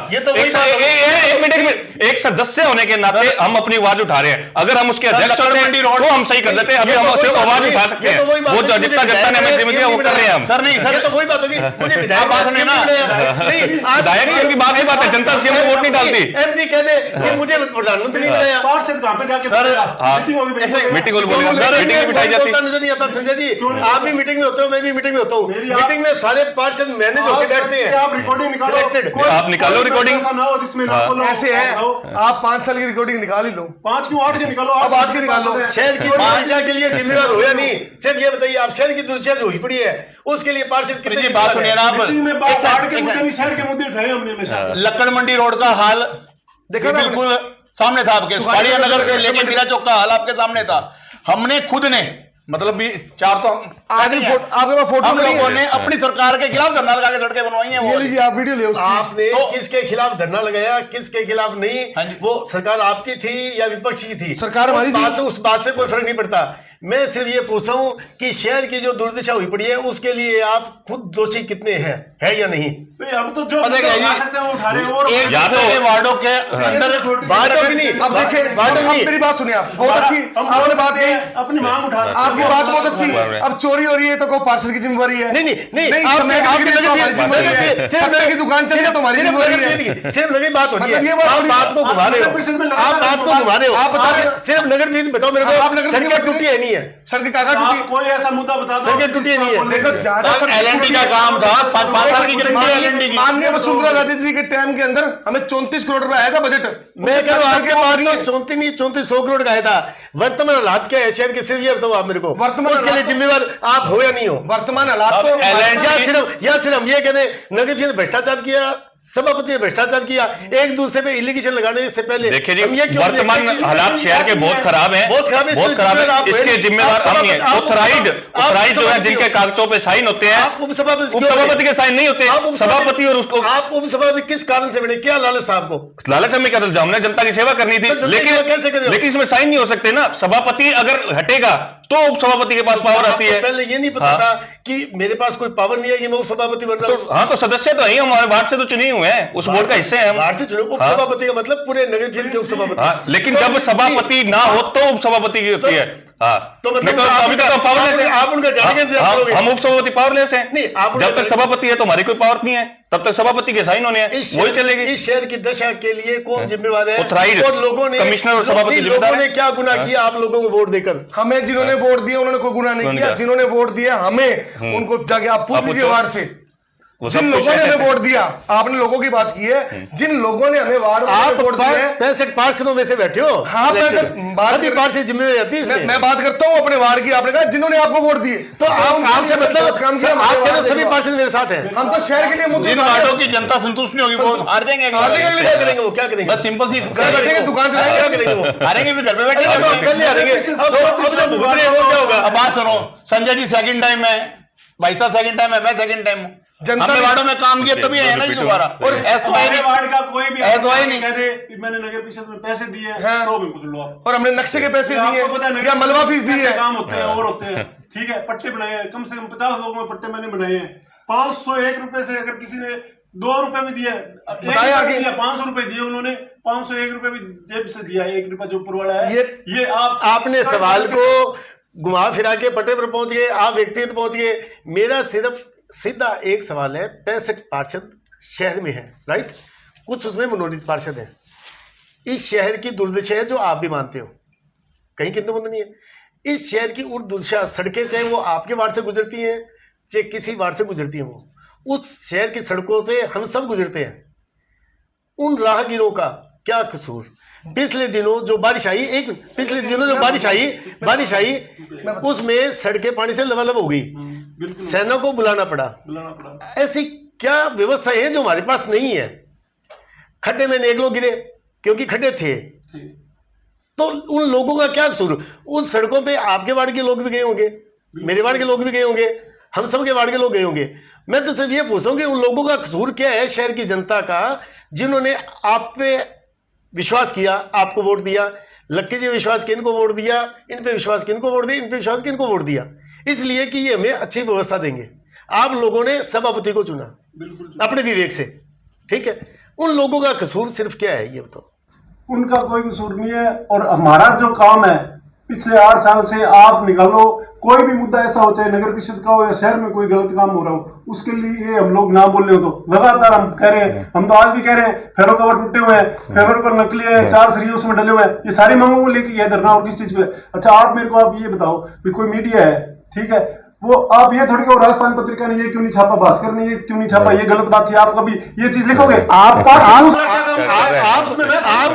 D: एक सदस्य होने के नाते हम अपनी आवाज उठा रहे हैं। अगर हम उसके अध्यक्ष होते तो हम सही कर देते, अभी हम सिर्फ आवाज उठा सकते हैं। वो जितना जनता ने हमें जिम्मेदारी वो कर रहे हैं हम।
E: सर नहीं,
A: ये तो वही बात होगी, मुझे विधायक
E: बात सुनिए ना।
A: नहीं,
D: विधायक सीएम की बात ही बात है, जनता सीएम को वोट नहीं डालती।
A: एमपी कह दे कि मुझे प्रधानमंत्री नहीं बनाया।
C: पार्षद कहाँ पे जाके
E: सर,
D: मीटिंग में बोलिए, मीटिंग में बिठाई जाती है।
A: नजर नहीं आता संजय जी, आप भी मीटिंग में होते हो, मैं भी मीटिंग में होता हूँ। मीटिंग में सारे पार्षद मैनेज होकर बैठते हैं।
C: आप रिकॉर्डिंग निकालो,
A: Selected।
D: आप निकालो रिकॉर्डिंग।
C: ऐसा ना हो जिसमें ना बोलो।
B: ऐसे है, आप 5 साल की रिकॉर्डिंग निकाल ही लो।
C: 5 क्यों 8 के निकालो,
B: अब 8 के निकाल लो।
A: शहर की दुर्दशा के लिए जिम्मेवार हो या नहीं, सिर्फ ये बताइए, आप शहर की दुर्दशा जो हुई पड़ी है उसके लिए पार्षद कितने
E: जी बात सुनिए ना आप।
C: मीटिंग में बात बाढ़ के मुद्दे नहीं, शहर के मुद्दे उठाए हमने हमेशा।
E: लक्कड़ मंडी रोड का हाल
B: देखा ना
E: बिल्कुल सामने था आपके, सुखाड़िया नगर से लेके मीरा चौक का हाल आपके सामने था। हमने खुद ने मतलब भी 4 तो
B: आपके पास फोटो
E: हम
B: नहीं
E: लोगों
B: है?
E: ने अपनी सरकार के खिलाफ धरना लगा के सड़कें बनवाई हैं।
B: ये
E: वो
B: लीजिए, आप वीडियो ले उसकी।
A: आपने
E: तो-
A: किसके खिलाफ धरना लगाया, किसके खिलाफ नहीं,
E: हाँ जी।
A: वो सरकार आपकी थी या विपक्ष की थी,
B: सरकार हमारी थी।
A: उस बात से कोई फर्क नहीं पड़ता। मैं सिर्फ ये पूछता हूँ कि शहर की जो दुर्दशा हुई पड़ी है उसके लिए आप खुद दोषी कितने हैं, है या नहीं?
C: अब तो जो
E: पता क्या है जी?
C: उठा सकते हैं वो उठा रहे हैं। और
E: एक
D: या
E: दूसरे
D: तो-
E: के वार्डों के अंदर
A: बातों की नहीं,
B: अब देखिए,
A: बातों की
B: अब
A: नहीं।
B: मेरी बात सुनिए, आप बहुत अच्छी
C: हम
B: आपने बात कही,
C: अपनी मांग उठा सकते हैं।
B: आपकी बात बहुत अच्छी। अब चोरी हो रही है तो को पार्षद की जिम्मेवारी है।
A: नहीं,
B: समय की बिक्री तो हमारी जिम्मेवारी है। शक्कर की दुकान से तो हमारी जिम्मेवारी है।
A: सिर्फ नगर बात हो रही
B: मतलब ये
A: है,
B: बात
A: आप
B: थोड़ी-
A: बात को घुमा रहे
C: नगर परिषद में
A: हो,
C: लगातार
A: आप बात को घुमा रहे हो।
B: आप बता रहे हो।
A: सिर्फ नगर परिषद बताओ मेरे
B: आप नगर
A: को,
B: परिषद
A: सड़कें
B: में-
A: टूटी है नहीं है?
B: सड़क काका
C: आप
B: टूटी।
C: कोई ऐसा मुद्दा बता दो।
A: सड़कें टूटी नहीं है।
B: देखो, ज्यादा
E: सर, LNT का काम था, 5 साल की गारंटी है LNT की।
B: माननीय वसुंधरा राजे जी के टाइम के अंदर हमें 34 करोड़ रुपए आया था बजट।
A: मैं कह रहा हूं आपके पास तो 3400 करोड़ का आया था। वर्तमान हालात क्या है शहर के, सिर्फ ये बताओ आप मेरे को,
B: वर्तमान
A: उसके लिए
B: हालात-
A: जिम्मेवार आप हो या नहीं हो?
B: वर्तमान हालात तो
E: अब LNT
A: या सिर्फ हम ये कहते हैं नगर परिषद भ्रष्टाचार किया, सभापति ने भ्रष्टाचार किया, एक दूसरे पे इलीगेशन लगाने से पहले
D: देखिए जी,
A: हम ये क्यों
D: वर्तमान
A: देखते हैं कि-
D: हालात शहर के बहुत खराब हैं,
A: बहुत खराब है,
D: बहुत खराब है। इसके जिम्मेवार हम नहीं है। ऑथराइज जो है, जिनके कागजों पे साइन होते हैं,
A: आप उपसभापति
D: उपसभापति के साइन नहीं
A: आप
D: होते, सभापति और उसको
A: आप उपसभापति किस कारण से बने, क्या लालच था आपको?
D: लालच हमें क्या था, हमने जनता की सेवा करनी थी,
A: तो जनता की सेवा कैसे कर रहे हो?
D: लेकिन इसमें साइन नहीं हो सकते ना। सभापति अगर हटेगा तो उपसभापति के पास पावर आती
A: आपको
D: है।
A: पहले ये नहीं पता
D: हाँ।
A: था कि मेरे पास कोई पावर नहीं है कि मैं उपसभापति बन रहा हूँ?
D: तो हाँ, तो सदस्य तो है ही, हमारे वार्ड से तो चुने हुए हैं, उस बोर्ड का हिस्से हैं हम।
A: बाहर से चुने उपसभापति का मतलब पूरे नगर परिषद के उपसभापति।
D: हाँ, लेकिन जब सभापति ना हो तो उपसभापति की होती है। हाँ,
A: तो मतलब
D: नहीं तो
A: आप
D: अभी तक
A: उनका-
D: तो पावरलेस है।
A: आप उनका जाने के इंतजार
D: हाँ,
A: करोगे?
D: हम उपसभापति पावरलेस हैं।
A: नहीं, आप उनका
D: जब तक
A: जाने-
D: सभापति है तो हमारी कोई पावर नहीं है, तब तक सभापति के साइन होने हैं,
A: इस
D: वही
A: शहर-
D: चलेगी।
A: इस शहर की दशा के लिए कौन जिम्मेवार है?
D: Authorized
A: और लोगों ने,
D: कमिश्नर और सभापति
A: लोगों
D: जिम्मेदार
A: ने
D: हैं।
A: क्या गुनाह किया आप लोगों को वोट देकर?
B: हमें जिन्होंने वोट दिया उन्होंने कोई गुनाह नहीं
D: कौन
B: किया।
D: किया?
B: जिन्होंने वोट दिया हमें, उनको जाके आप पूछ
D: आप
B: लीजिए
D: पूछो।
B: वार्ड से।
D: वो सब
B: जिन
D: कुछ
B: लोगों ने
D: है।
B: हमें वोट दिया, आपने लोगों की बात की है, जिन लोगों ने हमें वार्ड में
A: आप
B: वोट दिया है,
A: 65 पार्षदों में से बैठे हो।
B: हाँ,
A: Elected।
B: 65 बात
A: सभी
B: कर-
A: पार्षद जिम्मेदारी आती है इसमें।
B: मैं बात करता हूँ अपने वार्ड की। आपने कहा जिन्होंने आपको वोट दिए,
A: तो आप आपसे मतलब
B: काम किया,
A: आप
B: हमारे
A: कह रहे हो
B: वार्ड
A: सभी
B: में।
A: पार्षद मेरे साथ हैं।
B: हम तो शहर के लिए मुद्दे
E: जिन
B: उठा रहे हैं।
E: वार्डों की जनता संतुष्ट नहीं होगी वो हार जाएंगे।
B: हार जाएंगे,
A: क्या करेंगे वो, क्या करेंगे?
E: बस सिंपल सी
B: घर बैठे के दुकान
A: क्या
B: चलाएंगे।
A: करेंगे वो?
E: हारेंगे फिर घर पे बैठे
A: अरे तो कल ही हारेंगे। तो अब जब भुगत रहे हो क्या होगा?
E: अब बात सुनो, संजय जी सेकंड टाइम है, भाई साहब सेकंड टाइम है, मैं सेकंड टाइम हूँ।
B: जनता
E: हमने
B: ने-
E: वार्डों में काम किया तभी है ना जी दोबारा। और ऐसा तो है
C: हमारे
E: नहीं।
C: वार्ड का कोई भी
E: है तो है नहीं।
C: कह दे कि मैंने नगर परिषद में पैसे दिए हैं,
B: हाँ।
C: तो भी पकड़ लो आप।
B: और हमने नक्शे के पैसे दिए
C: आपको पता है नगर
B: या मलबा फीस दी
C: ऐसे
B: है।
C: काम होते हैं और होते हैं, ठीक है। पट्टे बनाए हैं, कम से कम 50 लोगों में पट्टे मैंने बनाए हैं। 501 रुपए से अगर किसी ने 2 रुपए भी दिया,
B: बताया आगे।
C: 500 रुपए दिए उन्होंने, 501 रुपए भी जेब से दिया। 1 रुपया जो ऊपर वाला है,
B: ये
A: आपने सवाल को घुमा फिरा के पटे पर पहुंच गए, आप व्यक्तिगत पहुंच गए। मेरा सिर्फ सीधा एक सवाल है, 65 पार्षद शहर में है, राइट? कुछ उसमें मनोनीत पार्षद हैं। इस शहर की दुर्दशा है जो आप भी मानते हो, कहीं किंतु बंद नहीं है। इस शहर की दुर्दशा, सड़कें चाहे वो आपके वार्ड से गुजरती हैं चाहे किसी वार्ड से गुजरती हैं, वो उस शहर की सड़कों से हम सब गुजरते हैं। उन राहगीरों का क्या कसूर? पिछले दिनों जो बारिश आई, पिछले दिनों जो बारिश आई उसमें सड़कें पानी से लबालब हो गई,
C: बिल्कुल
A: सेना को बुलाना
C: बुलाना पड़ा।
A: पड़ा। ऐसी क्या व्यवस्था है जो हमारे पास नहीं है? खड्डे में अनेक लोग गिरे क्योंकि खड्डे थे, तो उन लोगों का क्या कसूर? उन सड़कों पे आपके वार्ड के लोग भी गए होंगे, मेरे वार्ड के लोग भी गए होंगे, हम सब के वार्ड के लोग गए होंगे। मैं तो सिर्फ ये पूछता हूँ कि उन लोगों का कसूर क्या है शहर की जनता का, जिन्होंने आप पे विश्वास किया, आपको वोट दिया। लक्की जी विश्वास किन को वोट दिया, इन पे विश्वास किन को वोट दिया, इन पे विश्वास किन को वोट दिया? इसलिए कि ये हमें अच्छी व्यवस्था देंगे। आप लोगों ने सभापति को चुना
C: बिल्कुल
A: अपने विवेक से, ठीक है। उन लोगों का कसूर सिर्फ क्या है ये बताओ?
C: उनका कोई कसूर नहीं है। और हमारा जो काम है पिछले 8 साल से आप निकालो, कोई भी मुद्दा ऐसा हो, चाहे नगर परिषद का हो या शहर में कोई गलत काम हो रहा हो, उसके लिए हम लोग ना बोल रहे हो तो लगातार हम कह रहे हैं, हम तो आज भी कह रहे हैं, फेरो कवर टूटे हुए हैं, फेवर पर नकली है, 4 सरिये उसमें डले हुए हैं, ये सारी मांगों को लेकर यह धरना और किस चीज पे? अच्छा आप मेरे को आप ये बताओ कि कोई मीडिया है, ठीक है, वो आप ये थोड़ी को राजस्थान पत्रिका ने ये क्यों नहीं छापा, भास्कर ने ये क्यों नहीं छापा, ये गलत बात थी, आप कभी ये चीज लिखोगे? आप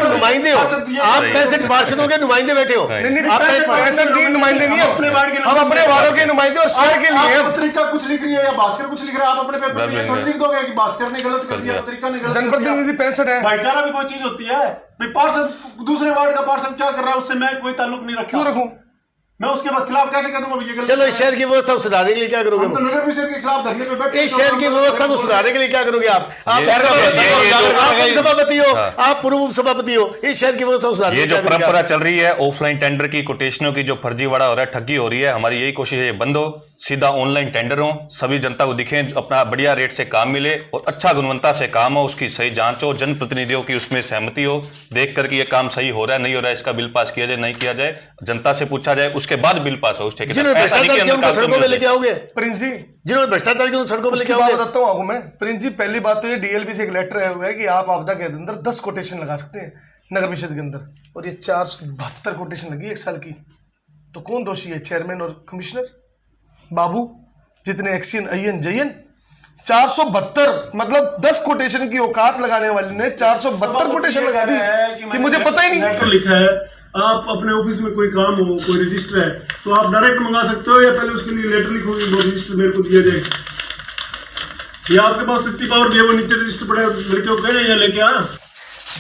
A: नुमाइंदे हो, आप 65 पार्षदों के नुमाइंदे बैठे हो।
B: नहीं, आप 65 नुमाइंदे नहीं है, हम अपने वार्डों के नुमाइंदे और शहर के लिए हैं।
C: पत्रिका कुछ लिख रही है या भास्कर कुछ लिख रहा है, आप अपने पेपर में थोड़ी लिख दोगे कि भास्कर ने गलत कर दिया, पत्रिका ने गलत।
B: जनप्रतिनिधि 65 है,
C: भाईचारा भी कोई चीज होती है भाई। पार्षद दूसरे वार्ड का पार्षद क्या कर रहा है उससे मैं कोई ताल्लुक नहीं रखता,
B: क्यों रखूं?
C: मैं उसके बाद खिलाफ कैसे करूंगा? ये गलत
A: चलो इस शहर की व्यवस्था को सुधारने के लिए क्या करोगे?
C: हम तो नगर परिषद के खिलाफ धरने पे बैठे,
A: इस शहर की व्यवस्था को सुधारने के लिए क्या करोगे आप सभापति हो, आप पूर्व उप सभापति हो, इस शहर की व्यवस्था को सुधारने
D: ये
A: के लिए
D: जो
A: क्या करोगे
D: परंपरा
A: आप?
D: चल रही है ऑफलाइन टेंडर की, कोटेशनों की, जो फर्जीवाड़ा हो रहा है, ठगी हो रही है, हमारी यही कोशिश है ये बंद हो, सीधा ऑनलाइन टेंडर हो, सभी जनता को दिखे, अपना बढ़िया रेट से काम मिले और अच्छा गुणवत्ता से काम हो, उसकी सही जांच हो, जनप्रतिनिधियों की उसमें सहमति हो, देख करके ये काम सही हो रहा है नहीं हो रहा है, इसका बिल पास किया जाए नहीं किया जाए, जनता से पूछा जाए, उसके बाद बिल पास हो उस ठेकेदार।
A: जिन्होंने भ्रष्टाचार किया उनको सड़कों में लेके आओगे?
B: प्रिंस जी,
A: जिन्होंने भ्रष्टाचार किया उनको सड़कों में
B: उसकी
A: लेके
B: बात
A: आओगे?
B: बताता हूँ आपको मैं। प्रिंस जी, पहली बात तो ये डीएलपी से एक लेटर आया हुआ है कि आप आपदा के अंदर 10 कोटेशन लगा सकते हैं नगर परिषद के अंदर, और ये 472 कोटेशन लगी 1 साल की। तो कौन दोषी है? चेयरमैन और कमिश्नर बाबू, जितने एक्सियन अयन जयन। 472 मतलब 10 कोटेशन की औकात लगाने वाले ने 472 कोटेशन लगा दी कि मुझे पता ही नहीं।
C: लेटर लिखा है, आप अपने ऑफिस में कोई काम हो, कोई रजिस्टर है तो आप डायरेक्ट मंगा सकते हो या पहले उसके लिए लेटर लिखोगे वो रजिस्टर मेरे को दिया जाए, या आपके पास इतनी पावर भी है वो नीचे रजिस्टर पड़े लड़के को कहें या लेके आ।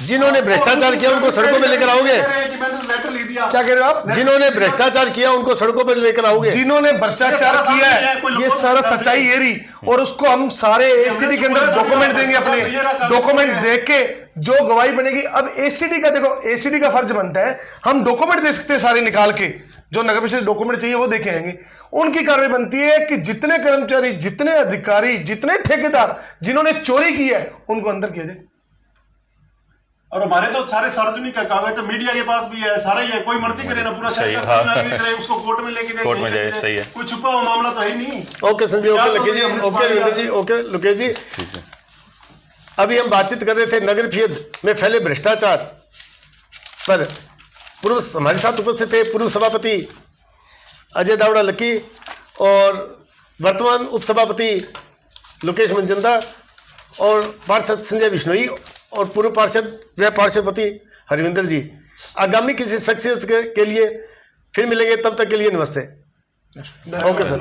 A: जिन्होंने भ्रष्टाचार किया उनको सड़कों में लेकर आओगे?
C: कि मैंने लेटर लिख दिया।
B: क्या कह रहे हो आप?
A: जिन्होंने भ्रष्टाचार किया उनको सड़कों पर लेकर आओगे?
B: जिन्होंने भ्रष्टाचार किया है ये सारा सच्चाई ये रही, और उसको हम सारे एसीडी के अंदर डॉक्यूमेंट देंगे, अपने डॉक्यूमेंट देख के जो गवाही बनेगी। अब एसीडी का देखो, एसीडी का फर्ज बनता है हम डॉक्यूमेंट दे सकते हैं सारे निकाल के, जो नगर परिषद डॉक्यूमेंट चाहिए वो देखे आएंगे। उनकी कार्रवाई बनती है कि जितने कर्मचारी, जितने अधिकारी, जितने ठेकेदार जिन्होंने चोरी की है उनको अंदर किया जाए।
C: और हमारे तो सारे सार्वजनिक कागज मीडिया के पास भी है, सारा ही है, कोई मर्जी करे ना, पूरा
D: सही,
C: शहर
D: हाँ।
C: करे, उसको कोर्ट में लेके
D: कोर्ट में जाए, सही है।
C: कोई छुपा हुआ मामला तो है नहीं।
A: ओके संजय, ओके लगे जी, ओके रविंद्र जी, ओके लुकेश जी।
D: ठीक है।
A: अभी हम बातचीत कर रहे थे नगर परिषद में फैले भ्रष्टाचार पर। पूर्व हमारे साथ उपस्थित थे पूर्व सभापति अजय दावड़ा लक्की और वर्तमान उपसभापति लोकेश मंजंदा और पार्षद संजय बिश्नोई और पूर्व पार्षद व पार्षदपति हरविंदर जी। आगामी किसी शख्सियत के लिए फिर मिलेंगे, तब तक के लिए नमस्ते। Okay sir.